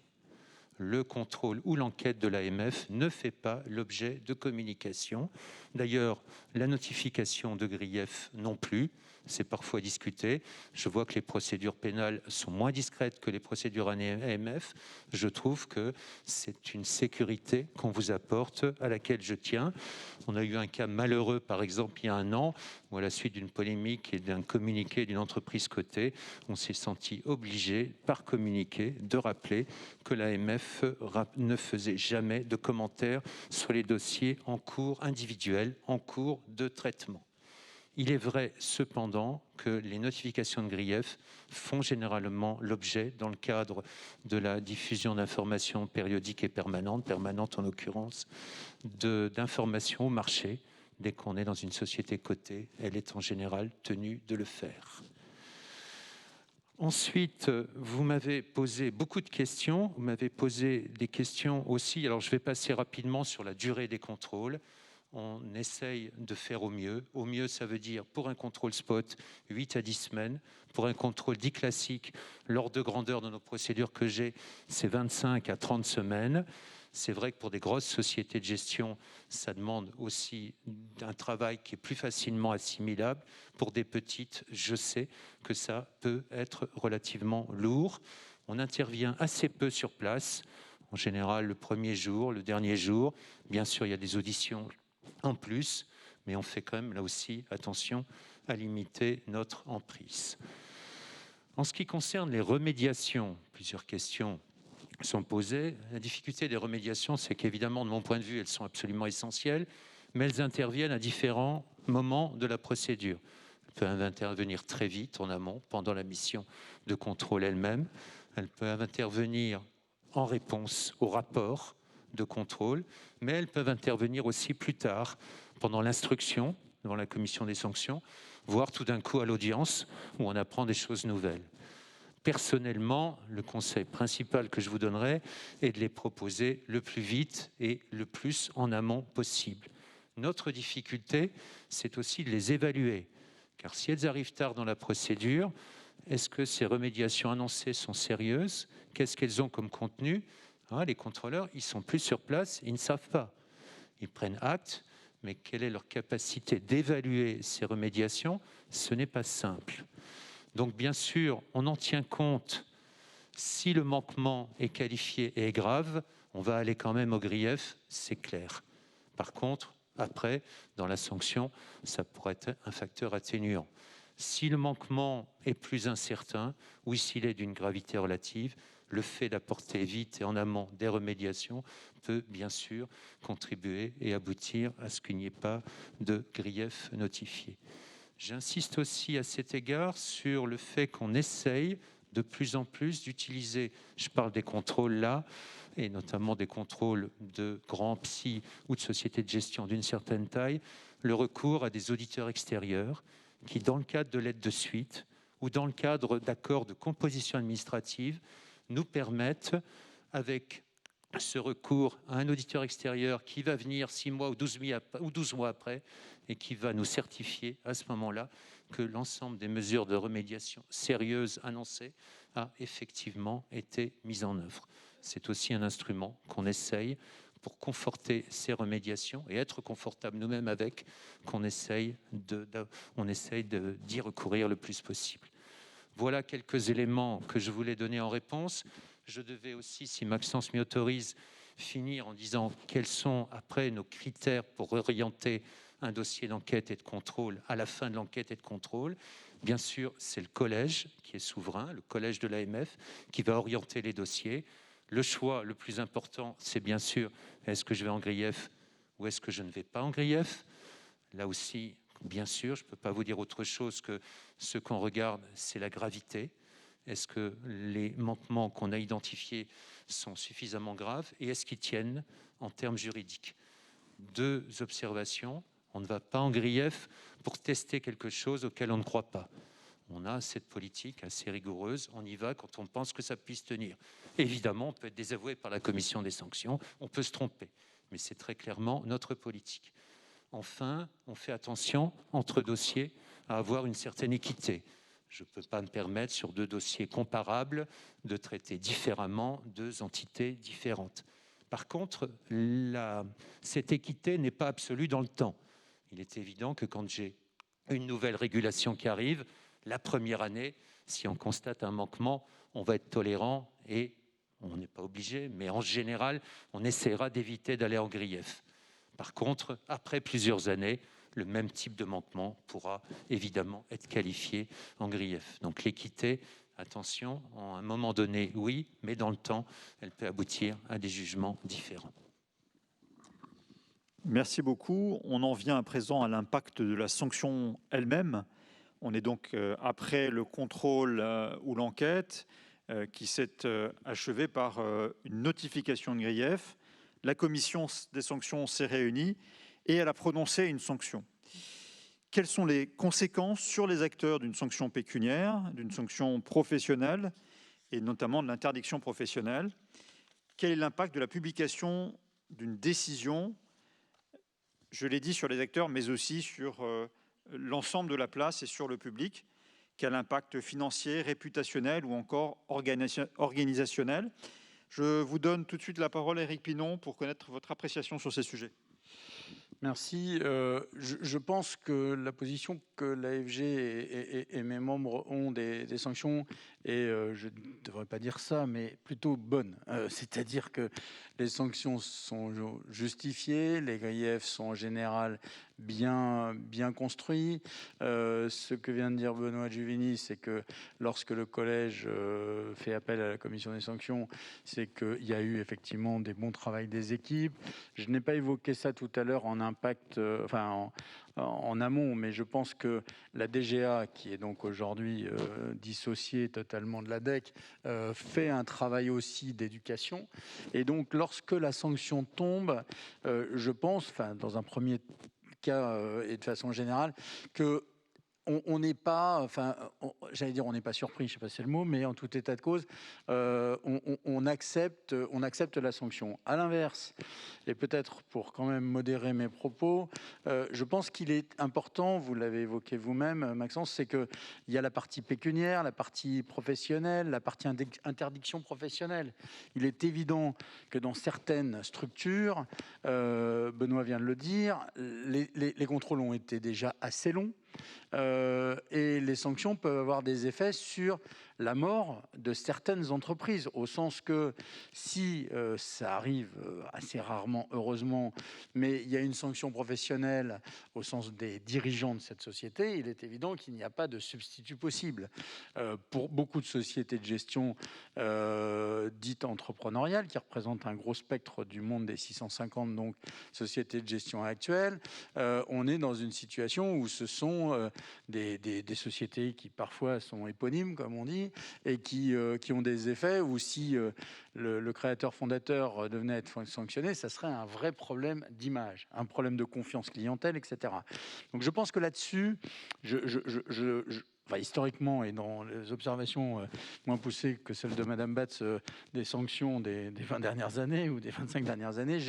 [SPEAKER 6] Le contrôle ou l'enquête de l'AMF ne fait pas l'objet de communication. D'ailleurs, la notification de grief non plus. C'est parfois discuté. Je vois que les procédures pénales sont moins discrètes que les procédures AMF. Je trouve que c'est une sécurité qu'on vous apporte, à laquelle je tiens. On a eu un cas malheureux, par exemple, il y a 1 an, où à la suite d'une polémique et d'un communiqué d'une entreprise cotée, on s'est senti obligé, par communiqué, de rappeler que l'AMF ne faisait jamais de commentaires sur les dossiers en cours individuels, en cours de traitement. Il est vrai cependant que les notifications de grief font généralement l'objet, dans le cadre de la diffusion d'informations périodiques et permanentes en l'occurrence, d'informations au marché. Dès qu'on est dans une société cotée, elle est en général tenue de le faire. Ensuite, vous m'avez posé beaucoup de questions. Vous m'avez posé des questions aussi. Alors, je vais passer rapidement sur la durée des contrôles. On essaye de faire au mieux. Au mieux, ça veut dire, pour un contrôle spot, 8 à 10 semaines. Pour un contrôle dit classique, l'ordre de grandeur de nos procédures que j'ai, c'est 25 à 30 semaines. C'est vrai que pour des grosses sociétés de gestion, ça demande aussi un travail qui est plus facilement assimilable. Pour des petites, je sais que ça peut être relativement lourd. On intervient assez peu sur place, en général le premier jour, le dernier jour. Bien sûr, il y a des auditions en plus, mais on fait quand même là aussi attention à limiter notre emprise. En ce qui concerne les remédiations, plusieurs questions sont posées. La difficulté des remédiations, c'est qu'évidemment, de mon point de vue, elles sont absolument essentielles, mais elles interviennent à différents moments de la procédure. Elles peuvent intervenir très vite en amont, pendant la mission de contrôle elle-même. Elles peuvent intervenir en réponse au rapport de contrôle, mais elles peuvent intervenir aussi plus tard, pendant l'instruction, devant la commission des sanctions, voire tout d'un coup à l'audience, où on apprend des choses nouvelles. Personnellement, le conseil principal que je vous donnerai est de les proposer le plus vite et le plus en amont possible. Notre difficulté, c'est aussi de les évaluer, car si elles arrivent tard dans la procédure, est-ce que ces remédiations annoncées sont sérieuses? Qu'est-ce qu'elles ont comme contenu? Les contrôleurs, ils ne sont plus sur place, ils ne savent pas. Ils prennent acte, mais quelle est leur capacité d'évaluer ces remédiations? Ce n'est pas simple. Donc, bien sûr, on en tient compte. Si le manquement est qualifié et est grave, on va aller quand même au grief, c'est clair. Par contre, après, dans la sanction, ça pourrait être un facteur atténuant. Si le manquement est plus incertain, ou s'il est d'une gravité relative, le fait d'apporter vite et en amont des remédiations peut bien sûr contribuer et aboutir à ce qu'il n'y ait pas de grief notifié. J'insiste aussi à cet égard sur le fait qu'on essaye de plus en plus d'utiliser, je parle des contrôles là, et notamment des contrôles de grands psy ou de sociétés de gestion d'une certaine taille, le recours à des auditeurs extérieurs qui, dans le cadre de l'aide de suite ou dans le cadre d'accords de composition administrative, nous permettent, avec ce recours à un auditeur extérieur qui va venir 6 mois ou 12 mois après et qui va nous certifier à ce moment-là que l'ensemble des mesures de remédiation sérieuses annoncées a effectivement été mise en œuvre. C'est aussi un instrument qu'on essaye pour conforter ces remédiations et être confortable nous-mêmes avec, qu'on essaye d'y recourir le plus possible. Voilà quelques éléments que je voulais donner en réponse. Je devais aussi, si Maxence m'y autorise, finir en disant quels sont après nos critères pour orienter un dossier d'enquête et de contrôle à la fin de l'enquête et de contrôle. Bien sûr, c'est le collège qui est souverain, le collège de l'AMF, qui va orienter les dossiers. Le choix le plus important, c'est bien sûr, est-ce que je vais en grief ou est-ce que je ne vais pas en grief? Là aussi, bien sûr, je ne peux pas vous dire autre chose que ce qu'on regarde, c'est la gravité. Est-ce que les manquements qu'on a identifiés sont suffisamment graves et est-ce qu'ils tiennent en termes juridiques? 2 observations. On ne va pas en grief pour tester quelque chose auquel on ne croit pas. On a cette politique assez rigoureuse. On y va quand on pense que ça puisse tenir. Évidemment, on peut être désavoué par la commission des sanctions. On peut se tromper. Mais c'est très clairement notre politique. Enfin, on fait attention, entre dossiers, à avoir une certaine équité. Je ne peux pas me permettre, sur 2 dossiers comparables, de traiter différemment 2 entités différentes. Par contre, cette équité n'est pas absolue dans le temps. Il est évident que quand j'ai une nouvelle régulation qui arrive, la première année, si on constate un manquement, on va être tolérant et on n'est pas obligé, mais en général, on essaiera d'éviter d'aller en grief. Par contre, après plusieurs années, le même type de manquement pourra évidemment être qualifié en grief. Donc l'équité, attention, à un moment donné, oui, mais dans le temps, elle peut aboutir à des jugements différents.
[SPEAKER 1] Merci beaucoup. On en vient à présent à l'impact de la sanction elle-même. On est donc après le contrôle ou l'enquête qui s'est achevée par une notification de grief. La commission des sanctions s'est réunie et elle a prononcé une sanction. Quelles sont les conséquences sur les acteurs d'une sanction pécuniaire, d'une sanction professionnelle et notamment de l'interdiction professionnelle? Quel est l'impact de la publication d'une décision, je l'ai dit, sur les acteurs, mais aussi sur l'ensemble de la place et sur le public? Quel impact financier, réputationnel ou encore organisationnel? Je vous donne tout de suite la parole, Éric Pinon, pour connaître votre appréciation sur ces sujets.
[SPEAKER 4] Merci. Je pense que la position que l'AFG et mes membres ont des sanctions est, je ne devrais pas dire ça, mais plutôt bonne. C'est-à-dire que les sanctions sont justifiées, les griefs sont en général bien construits. Ce que vient de dire Benoît Giuvigny, c'est que lorsque le collège fait appel à la commission des sanctions, c'est qu'il y a eu effectivement des bons travaux des équipes. Je n'ai pas évoqué ça tout à l'heure en impact, en amont, mais je pense que la DGA, qui est donc aujourd'hui dissociée totalement de la DEC, fait un travail aussi d'éducation. Et donc, lorsque la sanction tombe, je pense, dans un premier cas et de façon générale, que on n'est pas, j'allais dire, on n'est pas surpris, je ne sais pas si c'est le mot, mais en tout état de cause, on accepte la sanction. À l'inverse, et peut-être pour quand même modérer mes propos, je pense qu'il est important, vous l'avez évoqué vous-même, Maxence, c'est qu'il y a la partie pécuniaire, la partie professionnelle, la partie interdiction professionnelle. Il est évident que dans certaines structures, Benoît vient de le dire, les contrôles ont été déjà assez longs. Et les sanctions peuvent avoir des effets sur la mort de certaines entreprises, au sens que si ça arrive assez rarement, heureusement, mais il y a une sanction professionnelle au sens des dirigeants de cette société, il est évident qu'il n'y a pas de substitut possible. Pour beaucoup de sociétés de gestion dites entrepreneuriales, qui représentent un gros spectre du monde des 650 donc, sociétés de gestion actuelles, on est dans une situation où ce sont des sociétés qui parfois sont éponymes, comme on dit, et qui ont des effets où si le créateur fondateur devenait être sanctionné, ça serait un vrai problème d'image, un problème de confiance clientèle, etc. Donc je pense que là-dessus, historiquement et dans les observations moins poussées que celles de Madame Batz des sanctions des 20 dernières années ou des 25 dernières années,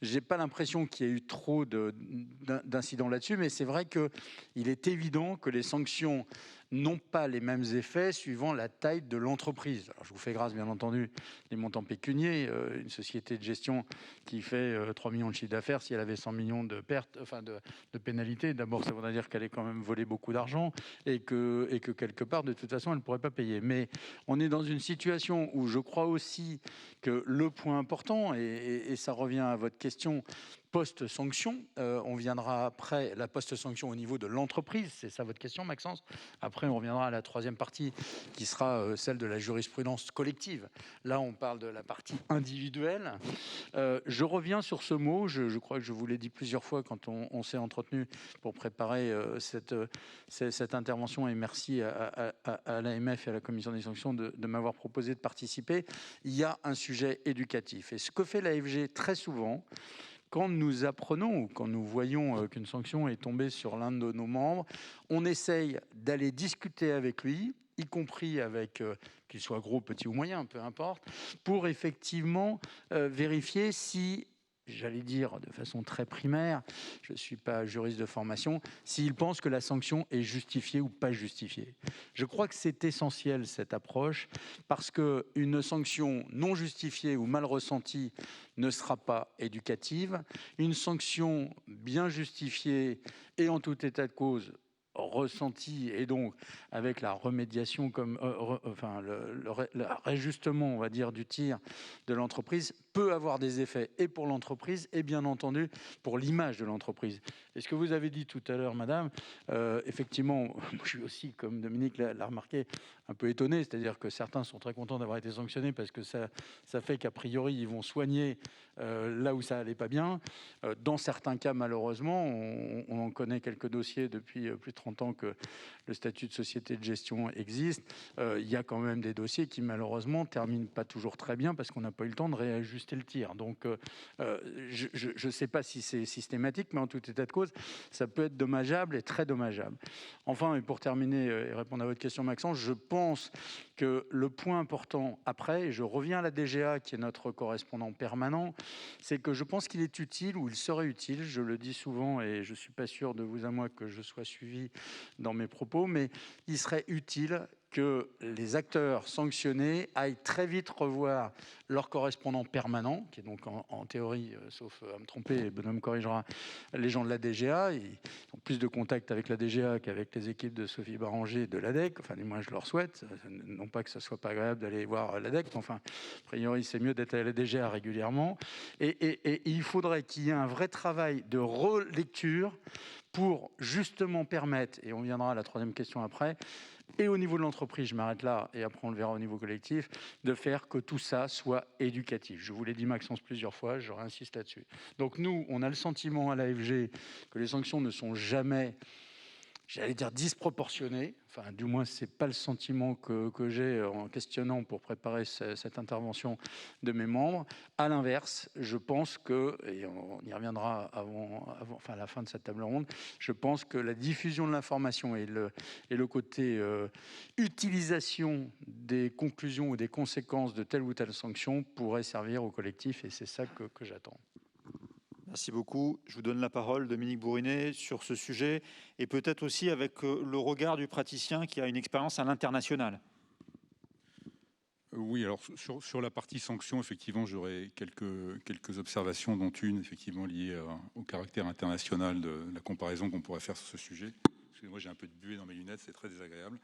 [SPEAKER 4] j'ai pas l'impression qu'il y ait eu trop d'incidents là-dessus, mais c'est vrai qu'il est évident que les sanctions n'ont pas les mêmes effets suivant la taille de l'entreprise. Alors, je vous fais grâce, bien entendu, des montants pécuniers. Une société de gestion qui fait 3 millions de chiffre d'affaires, si elle avait 100 millions de pertes, de pénalités, d'abord, ça voudrait dire qu'elle est quand même volé beaucoup d'argent et que quelque part, de toute façon, elle ne pourrait pas payer. Mais on est dans une situation où je crois aussi que le point important, et ça revient à votre question, post-sanction, on viendra après la post-sanction au niveau de l'entreprise, c'est ça votre question Maxence. Après on reviendra à la troisième partie qui sera celle de la jurisprudence collective. Là on parle de la partie individuelle. Je reviens sur ce mot, je crois que je vous l'ai dit plusieurs fois quand on s'est entretenu pour préparer cette intervention, et merci à l'AMF et à la commission des sanctions de m'avoir proposé de participer. Il y a un sujet éducatif et ce que fait l'AFG très souvent, quand nous apprenons ou quand nous voyons qu'une sanction est tombée sur l'un de nos membres, on essaye d'aller discuter avec lui, y compris avec, qu'il soit gros, petit ou moyen, peu importe, pour effectivement vérifier si, j'allais dire de façon très primaire, je ne suis pas juriste de formation, s'il pense que la sanction est justifiée ou pas justifiée. Je crois que c'est essentiel cette approche, parce qu'une sanction non justifiée ou mal ressentie ne sera pas éducative. Une sanction bien justifiée et en tout état de cause ressentie, et donc avec la remédiation, comme le réajustement, on va dire, du tir de l'entreprise, peut avoir des effets et pour l'entreprise et bien entendu pour l'image de l'entreprise. Et ce que vous avez dit tout à l'heure, madame, effectivement, je suis aussi, comme Dominique l'a remarqué, un peu étonné, c'est-à-dire que certains sont très contents d'avoir été sanctionnés parce que ça fait qu'a priori, ils vont soigner là où ça n'allait pas bien. Dans certains cas, malheureusement, on en connaît quelques dossiers depuis plus de 30 ans que le statut de société de gestion existe. Il y a quand même des dossiers qui, malheureusement, ne terminent pas toujours très bien parce qu'on n'a pas eu le temps de réajuster le tir. Donc, je ne sais pas si c'est systématique, mais en tout état de cause, ça peut être dommageable et très dommageable. Enfin, et pour terminer et répondre à votre question, Maxence, je pense que le point important après, et je reviens à la DGA qui est notre correspondant permanent, c'est que je pense qu'il est utile ou il serait utile, je le dis souvent et je ne suis pas sûr de vous à moi que je sois suivi dans mes propos, mais il serait utile que les acteurs sanctionnés aillent très vite revoir leur correspondant permanent, qui est donc en théorie, sauf à me tromper, et Benoît me corrigera, les gens de la DGA. Ils ont plus de contact avec la DGA qu'avec les équipes de Sophie Baranger et de l'ADEC. Enfin, moi, je leur souhaite. Non pas que ce soit pas agréable d'aller voir l'ADEC, mais enfin, a priori, c'est mieux d'être à la DGA régulièrement. Et il faudrait qu'il y ait un vrai travail de relecture pour justement permettre, et on viendra à la troisième question après, et au niveau de l'entreprise, je m'arrête là, et après on le verra au niveau collectif, de faire que tout ça soit éducatif. Je vous l'ai dit, Maxence, plusieurs fois, je réinsiste là-dessus. Donc nous, on a le sentiment à l'AFG que les sanctions ne sont jamais, j'allais dire, disproportionnées. Enfin, du moins, ce n'est pas le sentiment que j'ai en questionnant pour préparer cette intervention de mes membres. À l'inverse, je pense que, et on y reviendra à la fin de cette table ronde, je pense que la diffusion de l'information et le côté utilisation des conclusions ou des conséquences de telle ou telle sanction pourrait servir au collectif, et c'est ça que j'attends.
[SPEAKER 1] Merci beaucoup. Je vous donne la parole, Dominique Bourrinet, sur ce sujet, et peut-être aussi avec le regard du praticien qui a une expérience à l'international.
[SPEAKER 3] Oui, alors sur la partie sanctions, effectivement, j'aurais quelques observations, dont une effectivement liée au caractère international de la comparaison qu'on pourrait faire sur ce sujet. Excusez-moi, j'ai un peu de buée dans mes lunettes, c'est très désagréable.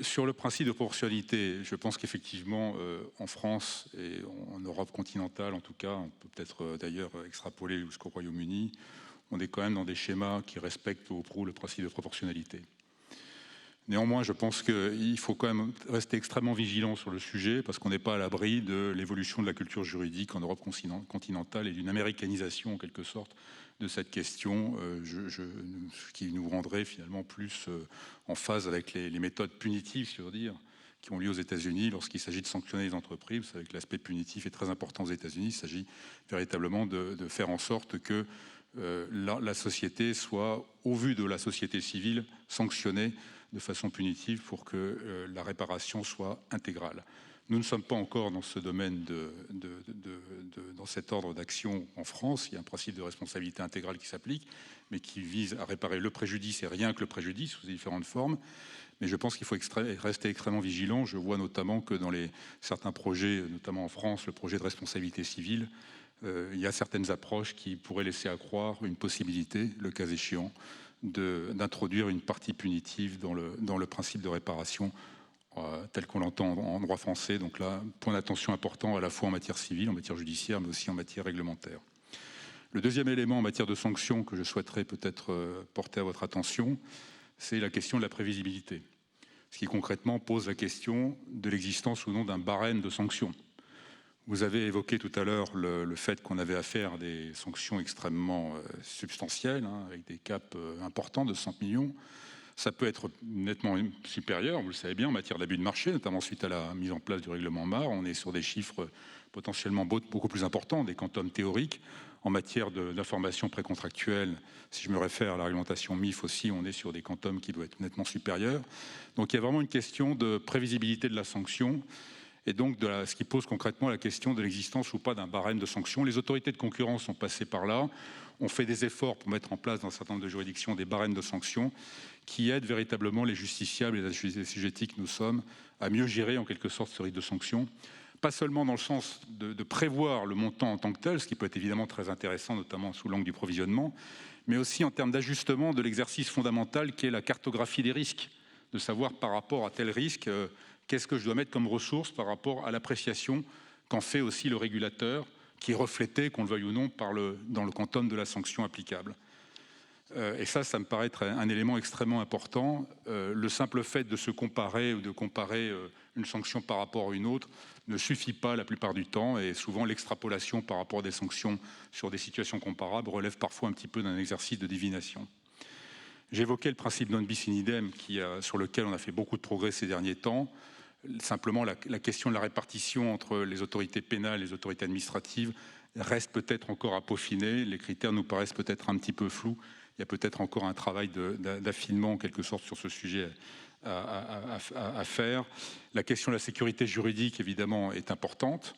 [SPEAKER 3] Sur le principe de proportionnalité, je pense qu'effectivement, en France et en Europe continentale, en tout cas, on peut peut-être d'ailleurs extrapoler jusqu'au Royaume-Uni, on est quand même dans des schémas qui respectent au prou le principe de proportionnalité. Néanmoins, je pense qu'il faut quand même rester extrêmement vigilant sur le sujet parce qu'on n'est pas à l'abri de l'évolution de la culture juridique en Europe continentale et d'une américanisation en quelque sorte de cette question, ce qui nous rendrait finalement plus en phase avec les méthodes punitives, si je veux dire, qui ont lieu aux États-Unis lorsqu'il s'agit de sanctionner les entreprises. Vous savez que l'aspect punitif est très important aux États-Unis. Il s'agit véritablement de faire en sorte que la société soit, au vu de la société civile, sanctionnée de façon punitive pour que la réparation soit intégrale. Nous ne sommes pas encore dans ce domaine, dans cet ordre d'action en France. Il y a un principe de responsabilité intégrale qui s'applique, mais qui vise à réparer le préjudice et rien que le préjudice sous différentes formes. Mais je pense qu'il faut rester extrêmement vigilant. Je vois notamment que dans certains projets, notamment en France, le projet de responsabilité civile, il y a certaines approches qui pourraient laisser à croire une possibilité, le cas échéant, d'introduire une partie punitive dans le principe de réparation tel qu'on l'entend en droit français. Donc là, point d'attention important à la fois en matière civile, en matière judiciaire, mais aussi en matière réglementaire. Le deuxième élément en matière de sanctions que je souhaiterais peut-être porter à votre attention, c'est la question de la prévisibilité, ce qui concrètement pose la question de l'existence ou non d'un barème de sanctions. Vous avez évoqué tout à l'heure le fait qu'on avait affaire à des sanctions extrêmement substantielles, avec des caps importants de 100 millions. Ça peut être nettement supérieur, vous le savez bien, en matière d'abus de marché, notamment suite à la mise en place du règlement MAR. On est sur des chiffres potentiellement beaucoup plus importants, des quantums théoriques. En matière d'information précontractuelle, si je me réfère à la réglementation MIF aussi, on est sur des quantums qui doivent être nettement supérieurs. Donc il y a vraiment une question de prévisibilité de la sanction et donc ce qui pose concrètement la question de l'existence ou pas d'un barème de sanctions. Les autorités de concurrence sont passées par là, ont fait des efforts pour mettre en place dans un certain nombre de juridictions des barèmes de sanctions qui aident véritablement les justiciables et les assujettis que nous sommes à mieux gérer en quelque sorte ce risque de sanctions. Pas seulement dans le sens de prévoir le montant en tant que tel, ce qui peut être évidemment très intéressant, notamment sous l'angle du provisionnement, mais aussi en termes d'ajustement de l'exercice fondamental qui est la cartographie des risques, de savoir par rapport à tel risque, qu'est-ce que je dois mettre comme ressource par rapport à l'appréciation qu'en fait aussi le régulateur, qui est reflété, qu'on le veuille ou non, dans le quantum de la sanction applicable. Et ça me paraît être un élément extrêmement important. Le simple fait de se comparer ou de comparer une sanction par rapport à une autre ne suffit pas la plupart du temps, et souvent l'extrapolation par rapport à des sanctions sur des situations comparables relève parfois un petit peu d'un exercice de divination. J'évoquais le principe non bis in idem sur lequel on a fait beaucoup de progrès ces derniers temps. Simplement, la question de la répartition entre les autorités pénales et les autorités administratives reste peut-être encore à peaufiner. Les critères nous paraissent peut-être un petit peu flous. Il y a peut-être encore un travail d'affinement, en quelque sorte, sur ce sujet à faire. La question de la sécurité juridique, évidemment, est importante.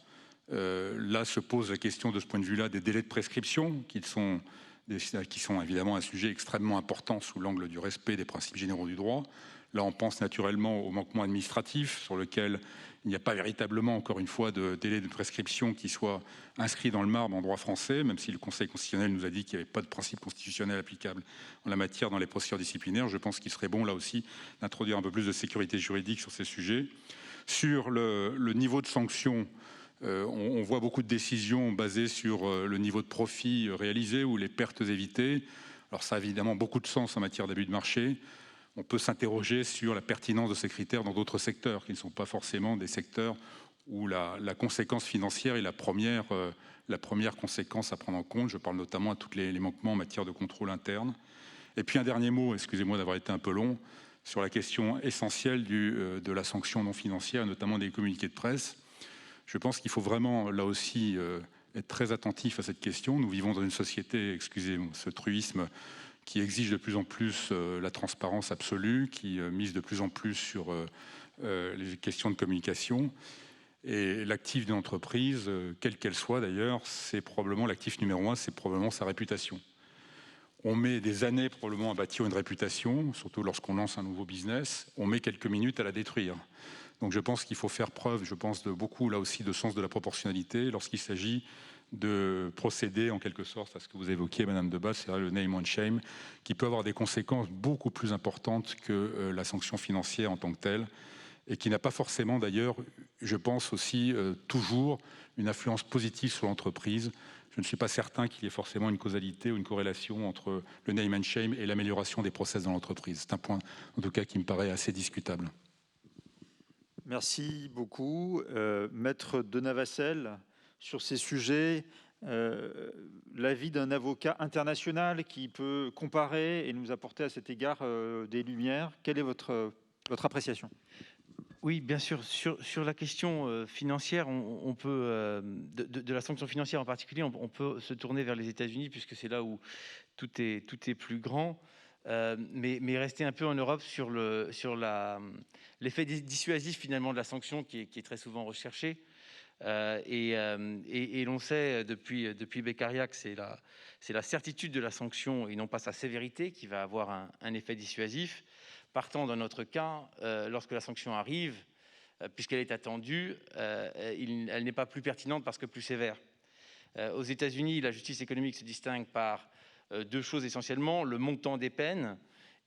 [SPEAKER 3] Là se pose la question, de ce point de vue-là, des délais de prescription, qui sont évidemment un sujet extrêmement important sous l'angle du respect des principes généraux du droit. Là, on pense naturellement au manquement administratif, sur lequel il n'y a pas véritablement, encore une fois, de délai de prescription qui soit inscrit dans le marbre en droit français, même si le Conseil constitutionnel nous a dit qu'il n'y avait pas de principe constitutionnel applicable en la matière dans les procédures disciplinaires. Je pense qu'il serait bon, là aussi, d'introduire un peu plus de sécurité juridique sur ces sujets. Sur le niveau de sanction, on voit beaucoup de décisions basées sur le niveau de profit réalisé ou les pertes évitées. Alors ça a évidemment beaucoup de sens en matière d'abus de marché. On peut s'interroger sur la pertinence de ces critères dans d'autres secteurs, qui ne sont pas forcément des secteurs où la conséquence financière est la première conséquence à prendre en compte. Je parle notamment à tous les manquements en matière de contrôle interne. Et puis un dernier mot, excusez-moi d'avoir été un peu long, sur la question essentielle de la sanction non financière, notamment des communiqués de presse. Je pense qu'il faut vraiment, là aussi, être très attentif à cette question. Nous vivons dans une société, excusez-moi, ce truisme, qui exige de plus en plus la transparence absolue, qui mise de plus en plus sur les questions de communication. Et l'actif d'une entreprise, quelle qu'elle soit d'ailleurs, c'est probablement l'actif numéro un, c'est probablement sa réputation. On met des années probablement à bâtir une réputation, surtout lorsqu'on lance un nouveau business. On met quelques minutes à la détruire. Donc je pense qu'il faut faire preuve, de beaucoup là aussi de sens de la proportionnalité lorsqu'il s'agit de procéder en quelque sorte à ce que vous évoquiez, Madame Debat, c'est le name and shame, qui peut avoir des conséquences beaucoup plus importantes que la sanction financière en tant que telle, et qui n'a pas forcément d'ailleurs, je pense aussi, toujours une influence positive sur l'entreprise. Je ne suis pas certain qu'il y ait forcément une causalité ou une corrélation entre le name and shame et l'amélioration des process dans l'entreprise. C'est un point, en tout cas, qui me paraît assez discutable.
[SPEAKER 1] Merci beaucoup. Maître Denavassel, sur ces sujets, l'avis d'un avocat international qui peut comparer et nous apporter à cet égard des lumières. Quelle est votre appréciation ?
[SPEAKER 5] Oui, bien sûr. Sur la question financière, on peut, de la sanction financière en particulier, on peut se tourner vers les États-Unis puisque c'est là où tout est plus grand. Mais rester un peu en Europe sur l'effet dissuasif finalement de la sanction qui est très souvent recherché. Et l'on sait depuis Beccaria que c'est la certitude de la sanction et non pas sa sévérité qui va avoir un effet dissuasif. Partant dans notre cas, lorsque la sanction arrive, puisqu'elle est attendue, elle n'est pas plus pertinente parce que plus sévère. Aux États-Unis, la justice économique se distingue par deux choses essentiellement, le montant des peines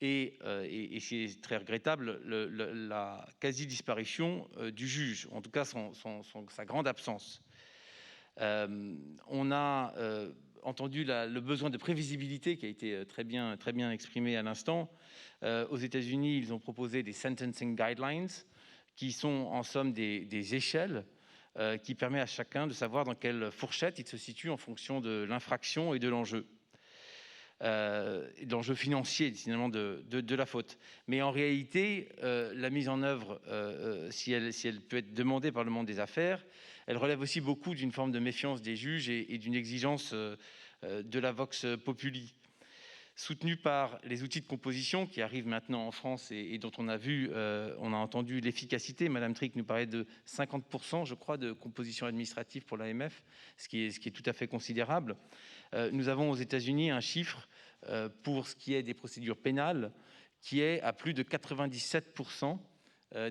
[SPEAKER 5] et c'est très regrettable, la quasi-disparition du juge, en tout cas sa grande absence. On a entendu le besoin de prévisibilité qui a été très bien exprimé à l'instant. Aux États-Unis, ils ont proposé des sentencing guidelines qui sont en somme des échelles qui permettent à chacun de savoir dans quelle fourchette il se situe en fonction de l'infraction et de l'enjeu. D'enjeux financiers finalement de la faute. Mais en réalité, la mise en œuvre, si elle peut être demandée par le monde des affaires, elle relève aussi beaucoup d'une forme de méfiance des juges et d'une exigence de la vox populi. Soutenu par les outils de composition qui arrivent maintenant en France et dont on a entendu l'efficacité. Madame Trick nous parlait de 50%, je crois, de composition administrative pour l'AMF, ce qui est tout à fait considérable. Nous avons aux États-Unis un chiffre pour ce qui est des procédures pénales qui est à plus de 97%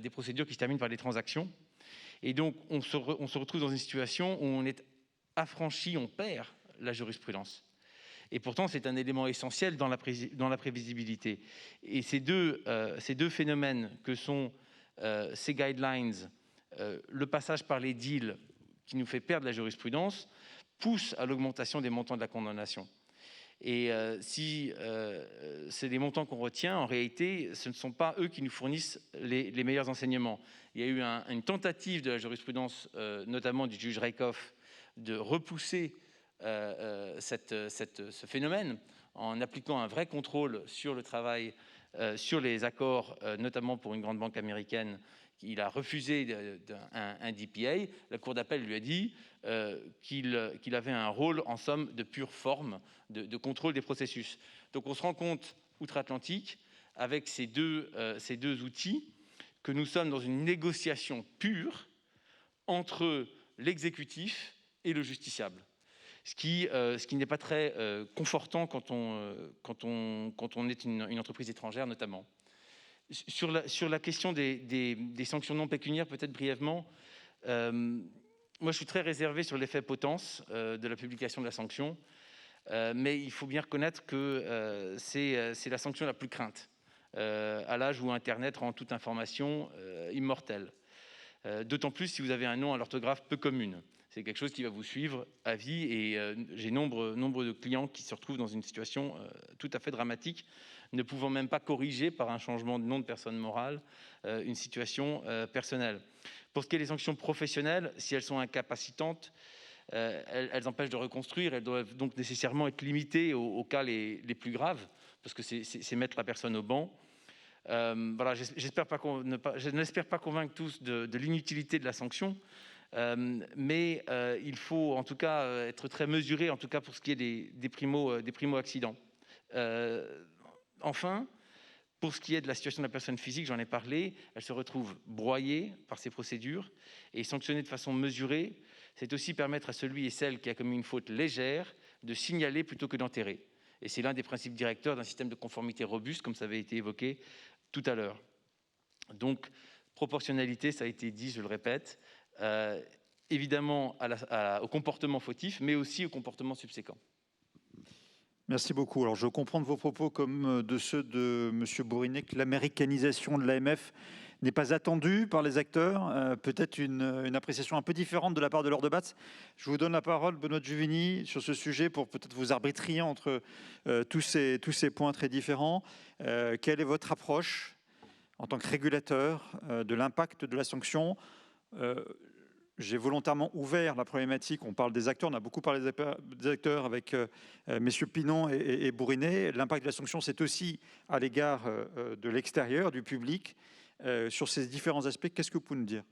[SPEAKER 5] des procédures qui se terminent par des transactions. Et donc, on se retrouve dans une situation où on est affranchi, on perd la jurisprudence. Et pourtant, c'est un élément essentiel dans la prévisibilité. Et ces deux phénomènes que sont ces guidelines, le passage par les deals qui nous fait perdre la jurisprudence pousse à l'augmentation des montants de la condamnation. Et si c'est des montants qu'on retient, en réalité, ce ne sont pas eux qui nous fournissent les meilleurs enseignements. Il y a eu une tentative de la jurisprudence, notamment du juge Rakoff, de repousser ce phénomène en appliquant un vrai contrôle sur le travail, sur les accords, notamment pour une grande banque américaine. Il a refusé un DPA. La Cour d'appel lui a dit qu'il avait un rôle, en somme, de pure forme, de contrôle des processus. Donc on se rend compte, outre-Atlantique, avec ces deux outils, que nous sommes dans une négociation pure entre l'exécutif et le justiciable. Ce qui n'est pas très confortant quand on est une entreprise étrangère, notamment. Sur la question des sanctions non pécuniaires, peut-être brièvement, moi je suis très réservé sur l'effet potence de la publication de la sanction, mais il faut bien reconnaître que c'est la sanction la plus crainte, à l'âge où Internet rend toute information immortelle. D'autant plus si vous avez un nom à l'orthographe peu commune. C'est quelque chose qui va vous suivre à vie, et j'ai nombre de clients qui se retrouvent dans une situation tout à fait dramatique, ne pouvant même pas corriger par un changement de nom de personne morale une situation personnelle. Pour ce qui est des sanctions professionnelles, si elles sont incapacitantes, elles empêchent de reconstruire. Elles doivent donc nécessairement être limitées aux cas les plus graves, parce que c'est mettre la personne au banc. Voilà, je n'espère pas convaincre tous de l'inutilité de la sanction, mais il faut en tout cas être très mesuré, en tout cas pour ce qui est des primo-accidents. Enfin, pour ce qui est de la situation de la personne physique, j'en ai parlé, elle se retrouve broyée par ces procédures, et sanctionner de façon mesurée, c'est aussi permettre à celui et celle qui a commis une faute légère de signaler plutôt que d'enterrer. Et c'est l'un des principes directeurs d'un système de conformité robuste, comme ça avait été évoqué tout à l'heure. Donc, proportionnalité, ça a été dit, je le répète, évidemment au comportement fautif, mais aussi au comportement subséquent.
[SPEAKER 1] Merci beaucoup. Alors, je comprends de vos propos comme de ceux de M. Bourrinet que l'américanisation de l'AMF n'est pas attendue par les acteurs. Peut-être une appréciation un peu différente de la part de Laure Debatz. Je vous donne la parole, Benoît Juvigny, sur ce sujet pour peut-être vous arbitrier entre tous ces points très différents. Quelle est votre approche en tant que régulateur de l'impact de la sanction? J'ai volontairement ouvert la problématique. On parle des acteurs, on a beaucoup parlé des acteurs avec messieurs Pinon et Bourrinet. L'impact de la sanction, c'est aussi à l'égard de l'extérieur, du public. Sur ces différents aspects, qu'est-ce que vous pouvez nous dire?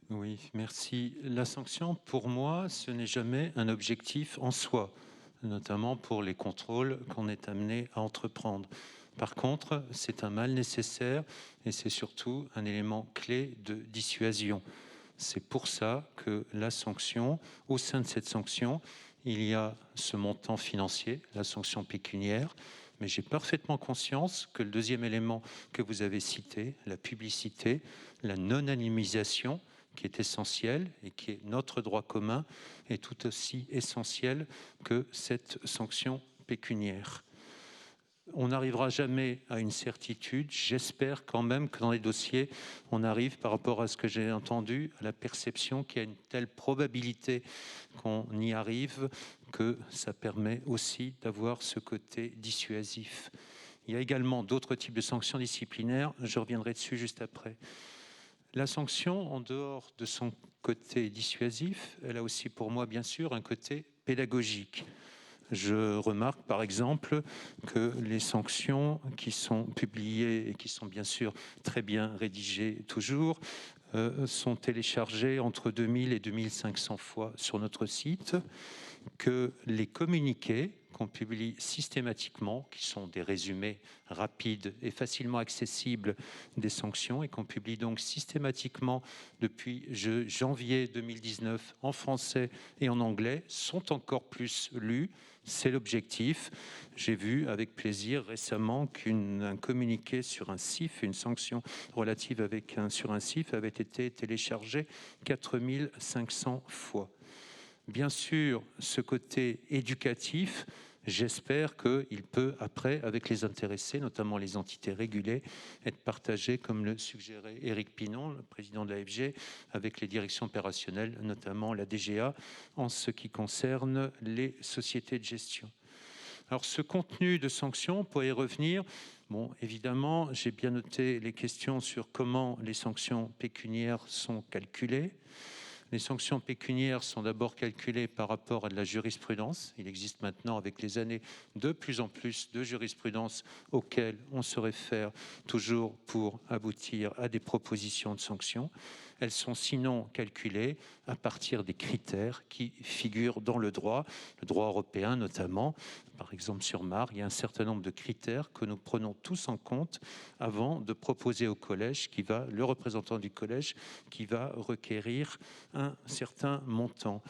[SPEAKER 6] Oui, merci. La sanction, pour moi, ce n'est jamais un objectif en soi, notamment pour les contrôles qu'on est amené à entreprendre. Par contre, c'est un mal nécessaire et c'est surtout un élément clé de dissuasion. C'est pour ça que la sanction, au sein de cette sanction, il y a ce montant financier, la sanction pécuniaire, mais j'ai parfaitement conscience que le deuxième élément que vous avez cité, la publicité, la non-anonymisation, qui est essentiel et qui est notre droit commun, est tout aussi essentiel que cette sanction pécuniaire. On n'arrivera jamais à une certitude. J'espère quand même que dans les dossiers, on arrive, par rapport à ce que j'ai entendu, à la perception qu'il y a une telle probabilité qu'on y arrive que ça permet aussi d'avoir ce côté dissuasif. Il y a également d'autres types de sanctions disciplinaires. Je reviendrai dessus juste après. La sanction, en dehors de son côté dissuasif, elle a aussi pour moi, bien sûr, un côté pédagogique. Je remarque par exemple que les sanctions qui sont publiées et qui sont bien sûr très bien rédigées toujours sont téléchargées entre 2000 et 2500 fois sur notre site, que les communiqués qu'on publie systématiquement, qui sont des résumés rapides et facilement accessibles des sanctions, et qu'on publie donc systématiquement depuis janvier 2019 en français et en anglais, sont encore plus lus. C'est l'objectif. J'ai vu avec plaisir récemment qu'un communiqué sur un CIF, une sanction relative sur un CIF, avait été téléchargé 4500 fois. Bien sûr, ce côté éducatif j'espère qu'il peut, après, avec les intéressés, notamment les entités régulées, être partagé, comme le suggérait Éric Pinon, le président de l'AFG, avec les directions opérationnelles, notamment la DGA, en ce qui concerne les sociétés de gestion. Alors, ce contenu de sanctions, pour y revenir, bon, évidemment, j'ai bien noté les questions sur comment les sanctions pécuniaires sont calculées. Les sanctions pécuniaires sont d'abord calculées par rapport à de la jurisprudence. Il existe maintenant, avec les années, de plus en plus de jurisprudence auxquelles on se réfère toujours pour aboutir à des propositions de sanctions. Elles sont sinon calculées à partir des critères qui figurent dans le droit européen notamment. Par exemple, sur MAR, il y a un certain nombre de critères que nous prenons tous en compte avant de proposer au collège, le représentant du collège, qui va requérir un certain montant.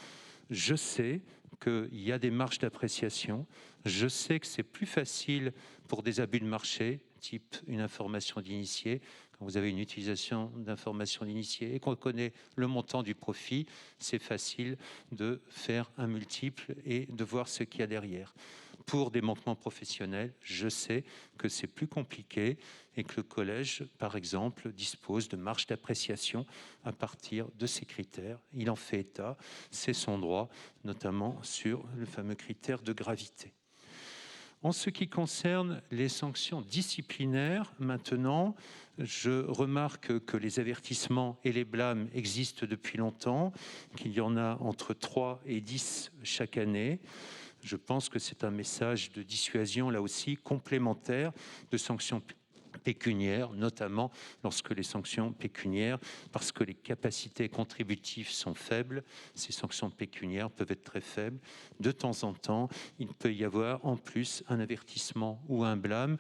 [SPEAKER 6] Je sais qu'il y a des marges d'appréciation. Je sais que c'est plus facile pour des abus de marché, type une information d'initié. Quand vous avez une utilisation d'information d'initié et qu'on connaît le montant du profit, c'est facile de faire un multiple et de voir ce qu'il y a derrière. Pour des manquements professionnels, je sais que c'est plus compliqué et que le collège, par exemple, dispose de marges d'appréciation à partir de ces critères. Il en fait état, c'est son droit, notamment sur le fameux critère de gravité. En ce qui concerne les sanctions disciplinaires, maintenant, je remarque que les avertissements et les blâmes existent depuis longtemps, qu'il y en a entre 3 et 10 chaque année. Je pense que c'est un message de dissuasion, là aussi, complémentaire de sanctions pécuniaires, notamment lorsque les sanctions pécuniaires, parce que les capacités contributives sont faibles, ces sanctions pécuniaires peuvent être très faibles. De temps en temps, il peut y avoir en plus un avertissement ou un blâme.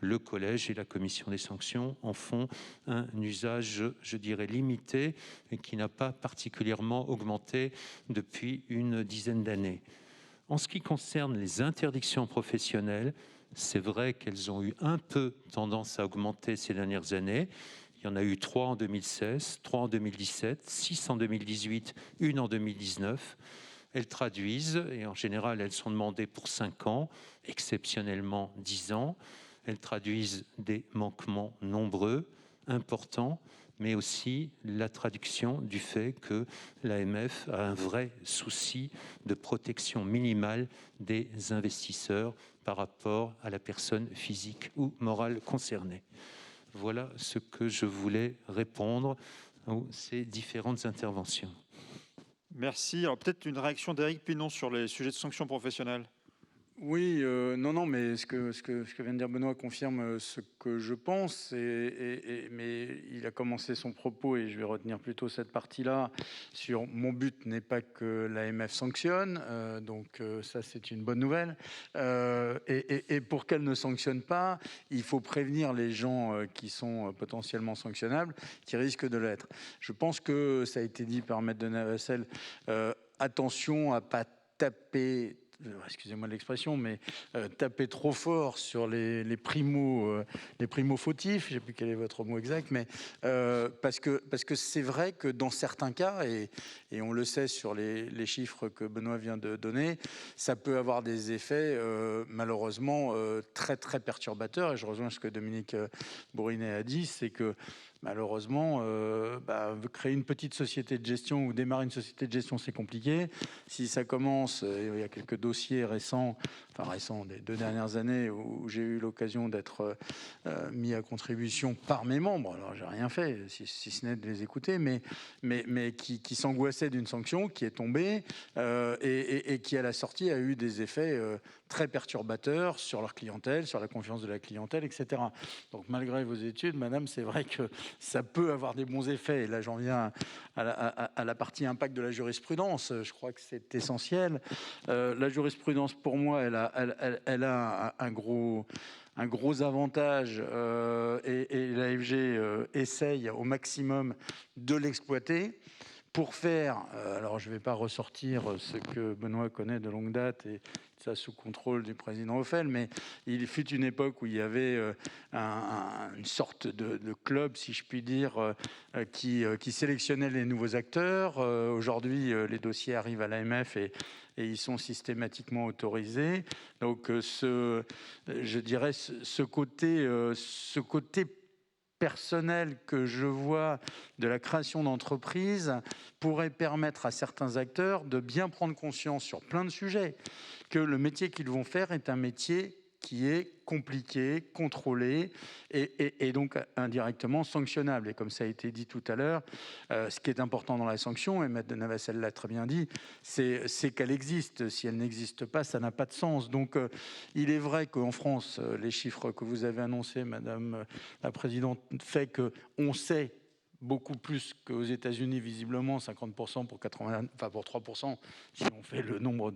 [SPEAKER 6] Le collège et la commission des sanctions en font un usage, je dirais, limité et qui n'a pas particulièrement augmenté depuis une dizaine d'années. En ce qui concerne les interdictions professionnelles, c'est vrai qu'elles ont eu un peu tendance à augmenter ces dernières années. Il y en a eu 3 en 2016, 3 en 2017, 6 en 2018, 1 en 2019. Elles traduisent, et en général elles sont demandées pour 5 ans, exceptionnellement 10 ans. Elles traduisent des manquements nombreux, importants, mais aussi la traduction du fait que l'AMF a un vrai souci de protection minimale des investisseurs par rapport à la personne physique ou morale concernée. Voilà ce que je voulais répondre à ces différentes interventions.
[SPEAKER 1] Merci. Alors peut-être une réaction d'Éric Pinon sur les sujets de sanctions professionnelles.
[SPEAKER 4] Oui, non, mais ce que vient de dire Benoît confirme ce que je pense, mais il a commencé son propos, et je vais retenir plutôt cette partie-là, sur mon but n'est pas que l'AMF sanctionne, donc ça c'est une bonne nouvelle, et pour qu'elle ne sanctionne pas, il faut prévenir les gens qui sont potentiellement sanctionnables, qui risquent de l'être. Je pense que ça a été dit par Maître de Navassel, attention à ne pas taper, excusez-moi l'expression, mais taper trop fort sur les primo-fautifs, je ne sais plus quel est votre mot exact, mais parce que c'est vrai que dans certains cas, et on le sait sur les chiffres que Benoît vient de donner, ça peut avoir des effets malheureusement très très perturbateurs, et je rejoins ce que Dominique Bourrinet a dit, c'est que malheureusement, créer une petite société de gestion ou démarrer une société de gestion, c'est compliqué. Si ça commence, il y a quelques dossiers récents des 2 dernières années où j'ai eu l'occasion d'être mis à contribution par mes membres. Alors, j'ai rien fait, si ce n'est de les écouter, mais qui s'angoissaient d'une sanction qui est tombée et qui, à la sortie, a eu des effets très perturbateurs sur leur clientèle, sur la confiance de la clientèle, etc. Donc, malgré vos études, madame, c'est vrai que ça peut avoir des bons effets. Et là, j'en viens à la partie impact de la jurisprudence. Je crois que c'est essentiel. La jurisprudence, pour moi, elle a un gros avantage et l'AFG essaye au maximum de l'exploiter. Pour faire, alors je ne vais pas ressortir ce que Benoît connaît de longue date et ça sous contrôle du président Hoffel, mais il fut une époque où il y avait une sorte de club, si je puis dire, qui sélectionnait les nouveaux acteurs. Aujourd'hui, les dossiers arrivent à l'AMF et ils sont systématiquement autorisés. Donc, je dirais, ce côté personnel que je vois de la création d'entreprises pourrait permettre à certains acteurs de bien prendre conscience sur plein de sujets que le métier qu'ils vont faire est un métier qui est compliqué, contrôlé et donc indirectement sanctionnable. Et comme ça a été dit tout à l'heure, ce qui est important dans la sanction, et Maître de Navassel l'a très bien dit, c'est qu'elle existe. Si elle n'existe pas, ça n'a pas de sens. Donc il est vrai qu'en France, les chiffres que vous avez annoncés, Madame la Présidente, fait qu'on sait beaucoup plus qu'aux États-Unis, visiblement, 50% pour 80, enfin pour 3%, si on fait le nombre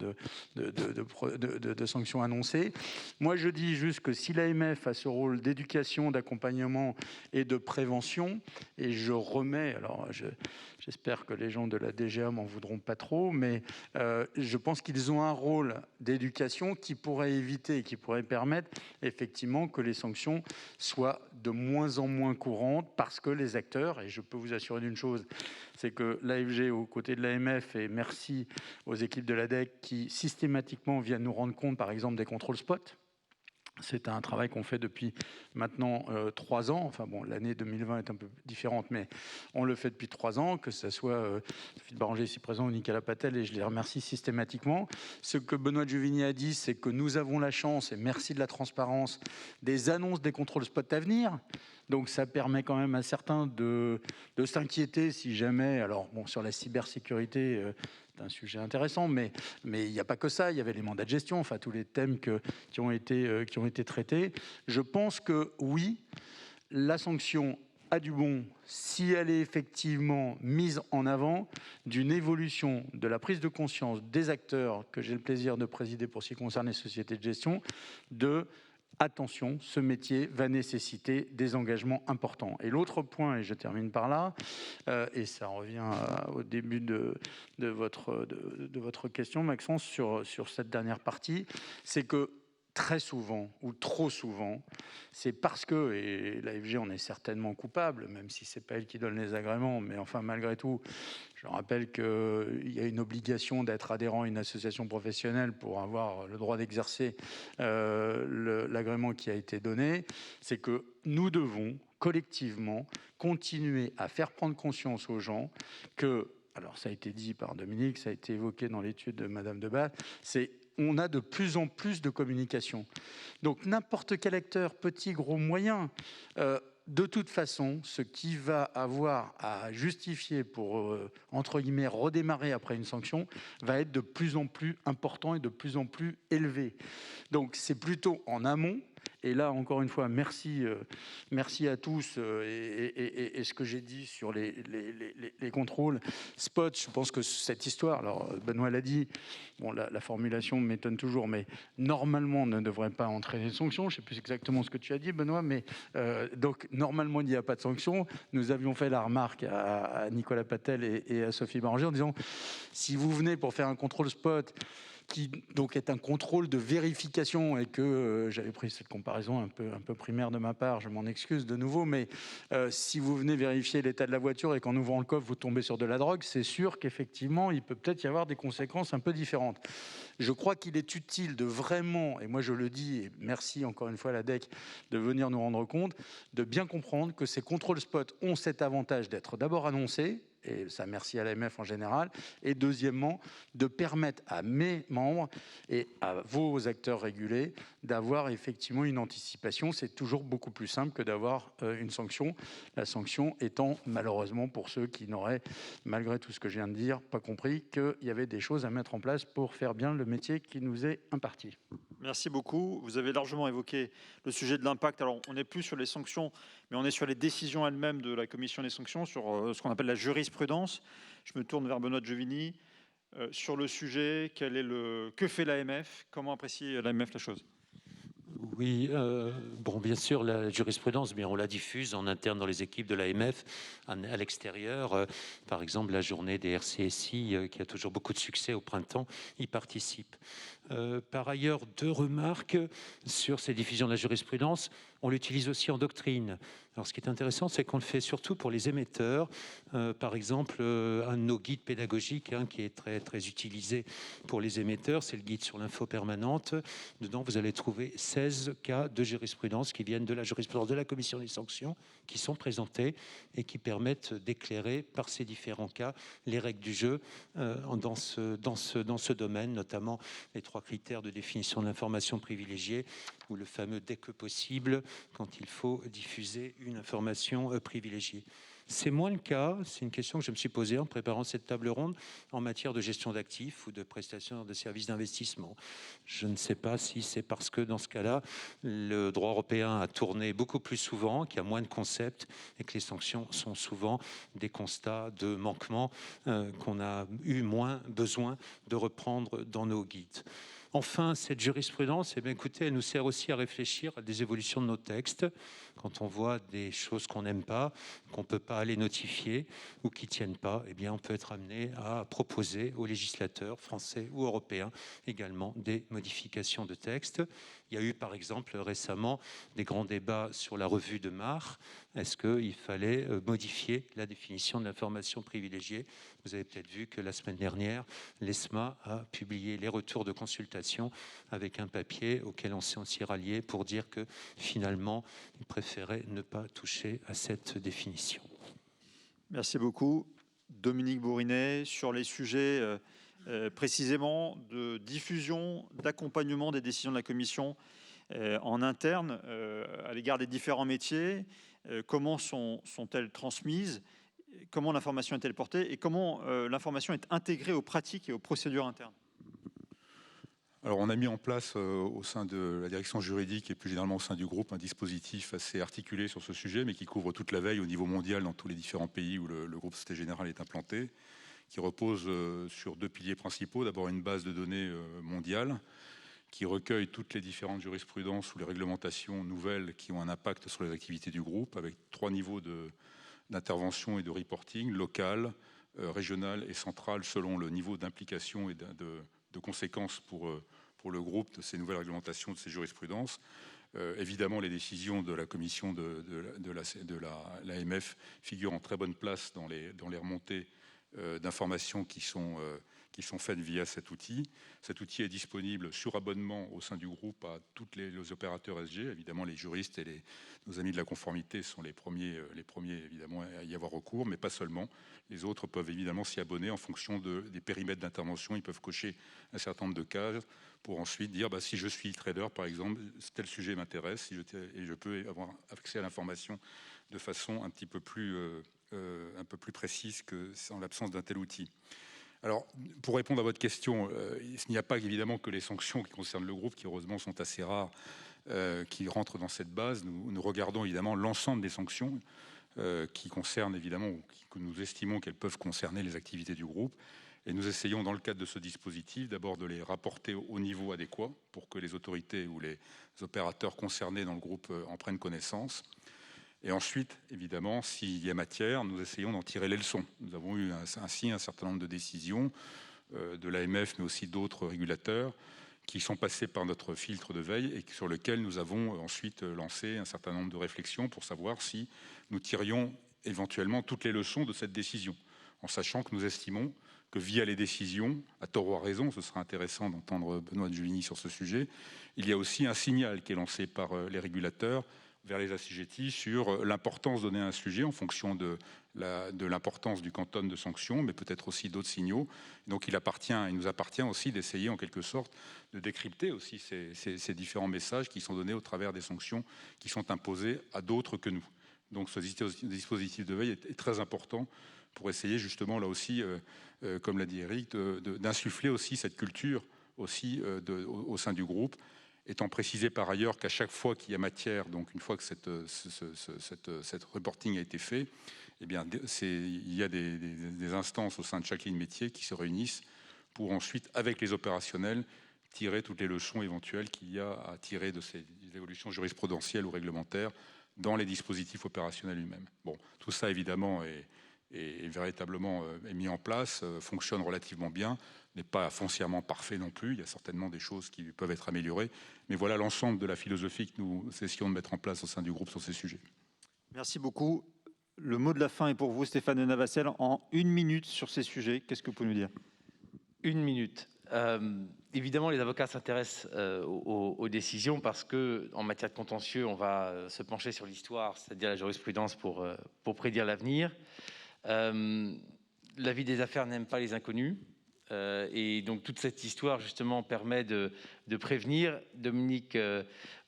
[SPEAKER 4] de sanctions annoncées. Moi, je dis juste que si l'AMF a ce rôle d'éducation, d'accompagnement et de prévention, et je remets, alors j'espère que les gens de la DGA m'en voudront pas trop, mais je pense qu'ils ont un rôle d'éducation qui pourrait éviter et qui pourrait permettre effectivement que les sanctions soient de moins en moins courantes parce que les acteurs, et je peux vous assurer d'une chose, c'est que l'AFG, aux côtés de l'AMF, et merci aux équipes de l'ADEC qui systématiquement viennent nous rendre compte, par exemple, des contrôles spot. C'est un travail qu'on fait depuis maintenant 3 ans. Enfin bon, l'année 2020 est un peu différente, mais on le fait depuis 3 ans, que ce soit Philippe Baranger ici présent ou Nicolas Patel, et je les remercie systématiquement. Ce que Benoît Giuvigny a dit, c'est que nous avons la chance, et merci de la transparence, des annonces des contrôles spot à venir. Donc ça permet quand même à certains de s'inquiéter si jamais, alors bon, sur la cybersécurité, c'est un sujet intéressant, mais il n'y a pas que ça, il y avait les mandats de gestion, enfin tous les thèmes qui ont été traités. Je pense que oui, la sanction a du bon si elle est effectivement mise en avant d'une évolution de la prise de conscience des acteurs que j'ai le plaisir de présider pour ce qui concerne les sociétés de gestion, attention, ce métier va nécessiter des engagements importants. Et l'autre point, et je termine par là, et ça revient au début de votre question, Maxence, sur cette dernière partie, c'est que très souvent, ou trop souvent, c'est parce que, et l'AFG en est certainement coupable, même si ce n'est pas elle qui donne les agréments, mais enfin malgré tout, je rappelle qu'il y a une obligation d'être adhérent à une association professionnelle pour avoir le droit d'exercer l'agrément qui a été donné, c'est que nous devons collectivement continuer à faire prendre conscience aux gens que, alors ça a été dit par Dominique, ça a été évoqué dans l'étude de Madame Debat, on a de plus en plus de communication. Donc n'importe quel acteur, petit, gros, moyen, de toute façon, ce qui va avoir à justifier pour, entre guillemets, redémarrer après une sanction, va être de plus en plus important et de plus en plus élevé. Donc c'est plutôt en amont. Et là, encore une fois, merci à tous. Et ce que j'ai dit sur les contrôles spot, je pense que cette histoire, alors Benoît l'a dit, bon, la formulation m'étonne toujours, mais normalement, on ne devrait pas entraîner de sanctions. Je ne sais plus exactement ce que tu as dit, Benoît, mais donc normalement, il n'y a pas de sanctions. Nous avions fait la remarque à Nicolas Patel et à Sophie Baranger en disant, si vous venez pour faire un contrôle spot, qui donc est un contrôle de vérification, et que j'avais pris cette comparaison un peu primaire de ma part, je m'en excuse de nouveau, mais si vous venez vérifier l'état de la voiture et qu'en ouvrant le coffre vous tombez sur de la drogue, c'est sûr qu'effectivement il peut peut-être y avoir des conséquences un peu différentes. Je crois qu'il est utile de vraiment, et moi je le dis, et merci encore une fois à la DEC de venir nous rendre compte, de bien comprendre que ces contrôles spot ont cet avantage d'être d'abord annoncés, et ça merci à l'AMF en général, et deuxièmement, de permettre à mes membres et à vos acteurs régulés d'avoir effectivement une anticipation. C'est toujours beaucoup plus simple que d'avoir une sanction, la sanction étant malheureusement pour ceux qui n'auraient, malgré tout ce que je viens de dire, pas compris qu'il y avait des choses à mettre en place pour faire bien le métier qui nous est imparti.
[SPEAKER 1] Merci beaucoup. Vous avez largement évoqué le sujet de l'impact. Alors, on n'est plus sur les sanctions, mais on est sur les décisions elles-mêmes de la commission des sanctions, sur ce qu'on appelle la jurisprudence. Je me tourne vers Benoît Giuvigny. Sur le sujet, que fait l'AMF? Comment apprécie l'AMF la chose?
[SPEAKER 6] Oui, bon, bien sûr, la jurisprudence, bien, on la diffuse en interne dans les équipes de l'AMF, à l'extérieur. Par exemple, la journée des RCSI, qui a toujours beaucoup de succès au printemps, y participe. Par ailleurs, 2 remarques sur ces diffusions de la jurisprudence. On l'utilise aussi en doctrine. Alors, ce qui est intéressant, c'est qu'on le fait surtout pour les émetteurs. Par exemple, un de nos guides pédagogiques qui est très, très utilisé pour les émetteurs, c'est le guide sur l'info permanente. Dedans, vous allez trouver 16 cas de jurisprudence qui viennent de la jurisprudence de la commission des sanctions, qui sont présentés et qui permettent d'éclairer par ces différents cas les règles du jeu dans ce domaine, notamment les 3 critères de définition de l'information privilégiée ou le fameux dès que possible quand il faut diffuser une information privilégiée. C'est moins le cas, c'est une question que je me suis posée en préparant cette table ronde en matière de gestion d'actifs ou de prestation de services d'investissement. Je ne sais pas si c'est parce que dans ce cas-là, le droit européen a tourné beaucoup plus souvent, qu'il y a moins de concepts et que les sanctions sont souvent des constats de manquement qu'on a eu moins besoin de reprendre dans nos guides. Enfin, cette jurisprudence, écoutez, elle nous sert aussi à réfléchir à des évolutions de nos textes. Quand on voit des choses qu'on n'aime pas, qu'on ne peut pas aller notifier ou qui ne tiennent pas, on peut être amené à proposer aux législateurs français ou européens également des modifications de textes. Il y a eu par exemple récemment des grands débats sur la revue de Marr. Est-ce qu'il fallait modifier la définition de l'information privilégiée ? Vous avez peut-être vu que la semaine dernière, l'ESMA a publié les retours de consultation avec un papier auquel on s'est aussi rallié pour dire que finalement, il préférait ne pas toucher à cette définition.
[SPEAKER 1] Merci beaucoup. Dominique Bourrinet, sur les sujets précisément de diffusion, d'accompagnement des décisions de la Commission en interne à l'égard des différents métiers, comment sont-elles transmises, comment l'information est-elle portée et comment l'information est intégrée aux pratiques et aux procédures internes?
[SPEAKER 3] Alors, on a mis en place au sein de la direction juridique et plus généralement au sein du groupe un dispositif assez articulé sur ce sujet, mais qui couvre toute la veille au niveau mondial dans tous les différents pays où le groupe Société Générale est implanté, qui repose sur 2 piliers principaux. D'abord, une base de données mondiale qui recueille toutes les différentes jurisprudences ou les réglementations nouvelles qui ont un impact sur les activités du groupe, avec 3 niveaux d'intervention et de reporting, local, régional et central, selon le niveau d'implication et de conséquences pour le groupe de ces nouvelles réglementations, de ces jurisprudences. Évidemment, les décisions de la commission de l'AMF figurent en très bonne place dans les remontées d'informations qui sont faites via cet outil. Cet outil est disponible sur abonnement au sein du groupe à tous les opérateurs SG. Évidemment, les juristes et nos amis de la conformité sont les premiers évidemment à y avoir recours, mais pas seulement. Les autres peuvent évidemment s'y abonner en fonction des périmètres d'intervention. Ils peuvent cocher un certain nombre de cases pour ensuite dire si je suis trader, par exemple, tel sujet m'intéresse et je peux avoir accès à l'information de façon un peu plus précise que en l'absence d'un tel outil. Alors, pour répondre à votre question, il n'y a pas évidemment que les sanctions qui concernent le groupe, qui heureusement sont assez rares, qui rentrent dans cette base. Nous regardons évidemment l'ensemble des sanctions qui concernent évidemment, ou que nous estimons qu'elles peuvent concerner les activités du groupe. Et nous essayons, dans le cadre de ce dispositif, d'abord de les rapporter au niveau adéquat pour que les autorités ou les opérateurs concernés dans le groupe en prennent connaissance. Et ensuite, évidemment, s'il y a matière, nous essayons d'en tirer les leçons. Nous avons eu ainsi un certain nombre de décisions de l'AMF, mais aussi d'autres régulateurs, qui sont passés par notre filtre de veille et sur lequel nous avons ensuite lancé un certain nombre de réflexions pour savoir si nous tirions éventuellement toutes les leçons de cette décision, en sachant que nous estimons que via les décisions, à tort ou à raison, ce sera intéressant d'entendre Benoît de Juligny sur ce sujet, il y a aussi un signal qui est lancé par les régulateurs vers les assujettis sur l'importance donnée à un sujet en fonction de l'importance du quantum de sanctions, mais peut-être aussi d'autres signaux. Donc il nous appartient aussi d'essayer en quelque sorte de décrypter aussi ces différents messages qui sont donnés au travers des sanctions qui sont imposées à d'autres que nous. Donc ce dispositif de veille est très important pour essayer justement là aussi, comme l'a dit Eric, d'insuffler aussi cette culture aussi au sein du groupe, étant précisé par ailleurs qu'à chaque fois qu'il y a matière, donc une fois que cette reporting a été fait, il y a des instances au sein de chaque ligne métier qui se réunissent pour ensuite, avec les opérationnels, tirer toutes les leçons éventuelles qu'il y a à tirer de ces évolutions jurisprudentielles ou réglementaires dans les dispositifs opérationnels eux-mêmes. Bon, tout ça, évidemment, est véritablement mis en place, fonctionne relativement bien, n'est pas foncièrement parfait non plus. Il y a certainement des choses qui peuvent être améliorées. Mais voilà l'ensemble de la philosophie que nous essayons de mettre en place au sein du groupe sur ces sujets.
[SPEAKER 1] Merci beaucoup. Le mot de la fin est pour vous, Stéphane de Navassel, en 1 minute sur ces sujets. Qu'est-ce que vous pouvez nous dire?
[SPEAKER 5] 1 minute. Évidemment, les avocats s'intéressent aux décisions parce qu'en matière de contentieux, on va se pencher sur l'histoire, c'est-à-dire la jurisprudence pour prédire l'avenir. La vie des affaires n'aime pas les inconnus. Et donc toute cette histoire justement permet de prévenir. Dominique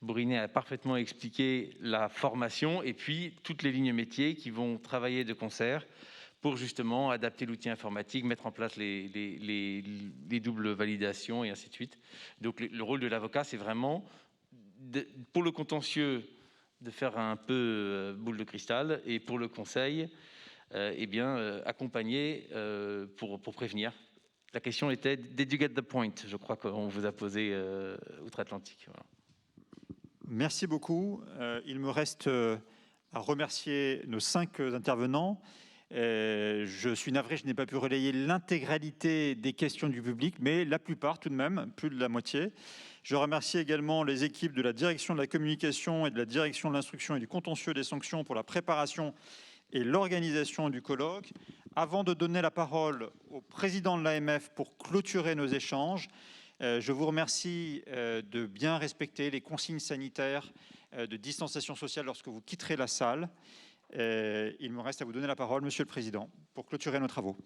[SPEAKER 5] Bourrinet a parfaitement expliqué la formation et puis toutes les lignes métiers qui vont travailler de concert pour justement adapter l'outil informatique, mettre en place les doubles validations et ainsi de suite. Donc le rôle de l'avocat, c'est vraiment, pour le contentieux, de faire un peu boule de cristal, et pour le conseil, accompagner pour prévenir. La question était « Did you get the point ?» Je crois qu'on vous a posé outre-Atlantique. Voilà.
[SPEAKER 1] Merci beaucoup. Il me reste à remercier nos 5 intervenants. Je suis navré, je n'ai pas pu relayer l'intégralité des questions du public, mais la plupart tout de même, plus de la moitié. Je remercie également les équipes de la direction de la communication et de la direction de l'instruction et du contentieux des sanctions pour la préparation et l'organisation du colloque. Avant de donner la parole au président de l'AMF pour clôturer nos échanges, je vous remercie de bien respecter les consignes sanitaires de distanciation sociale lorsque vous quitterez la salle. Il me reste à vous donner la parole, Monsieur le Président, pour clôturer nos travaux.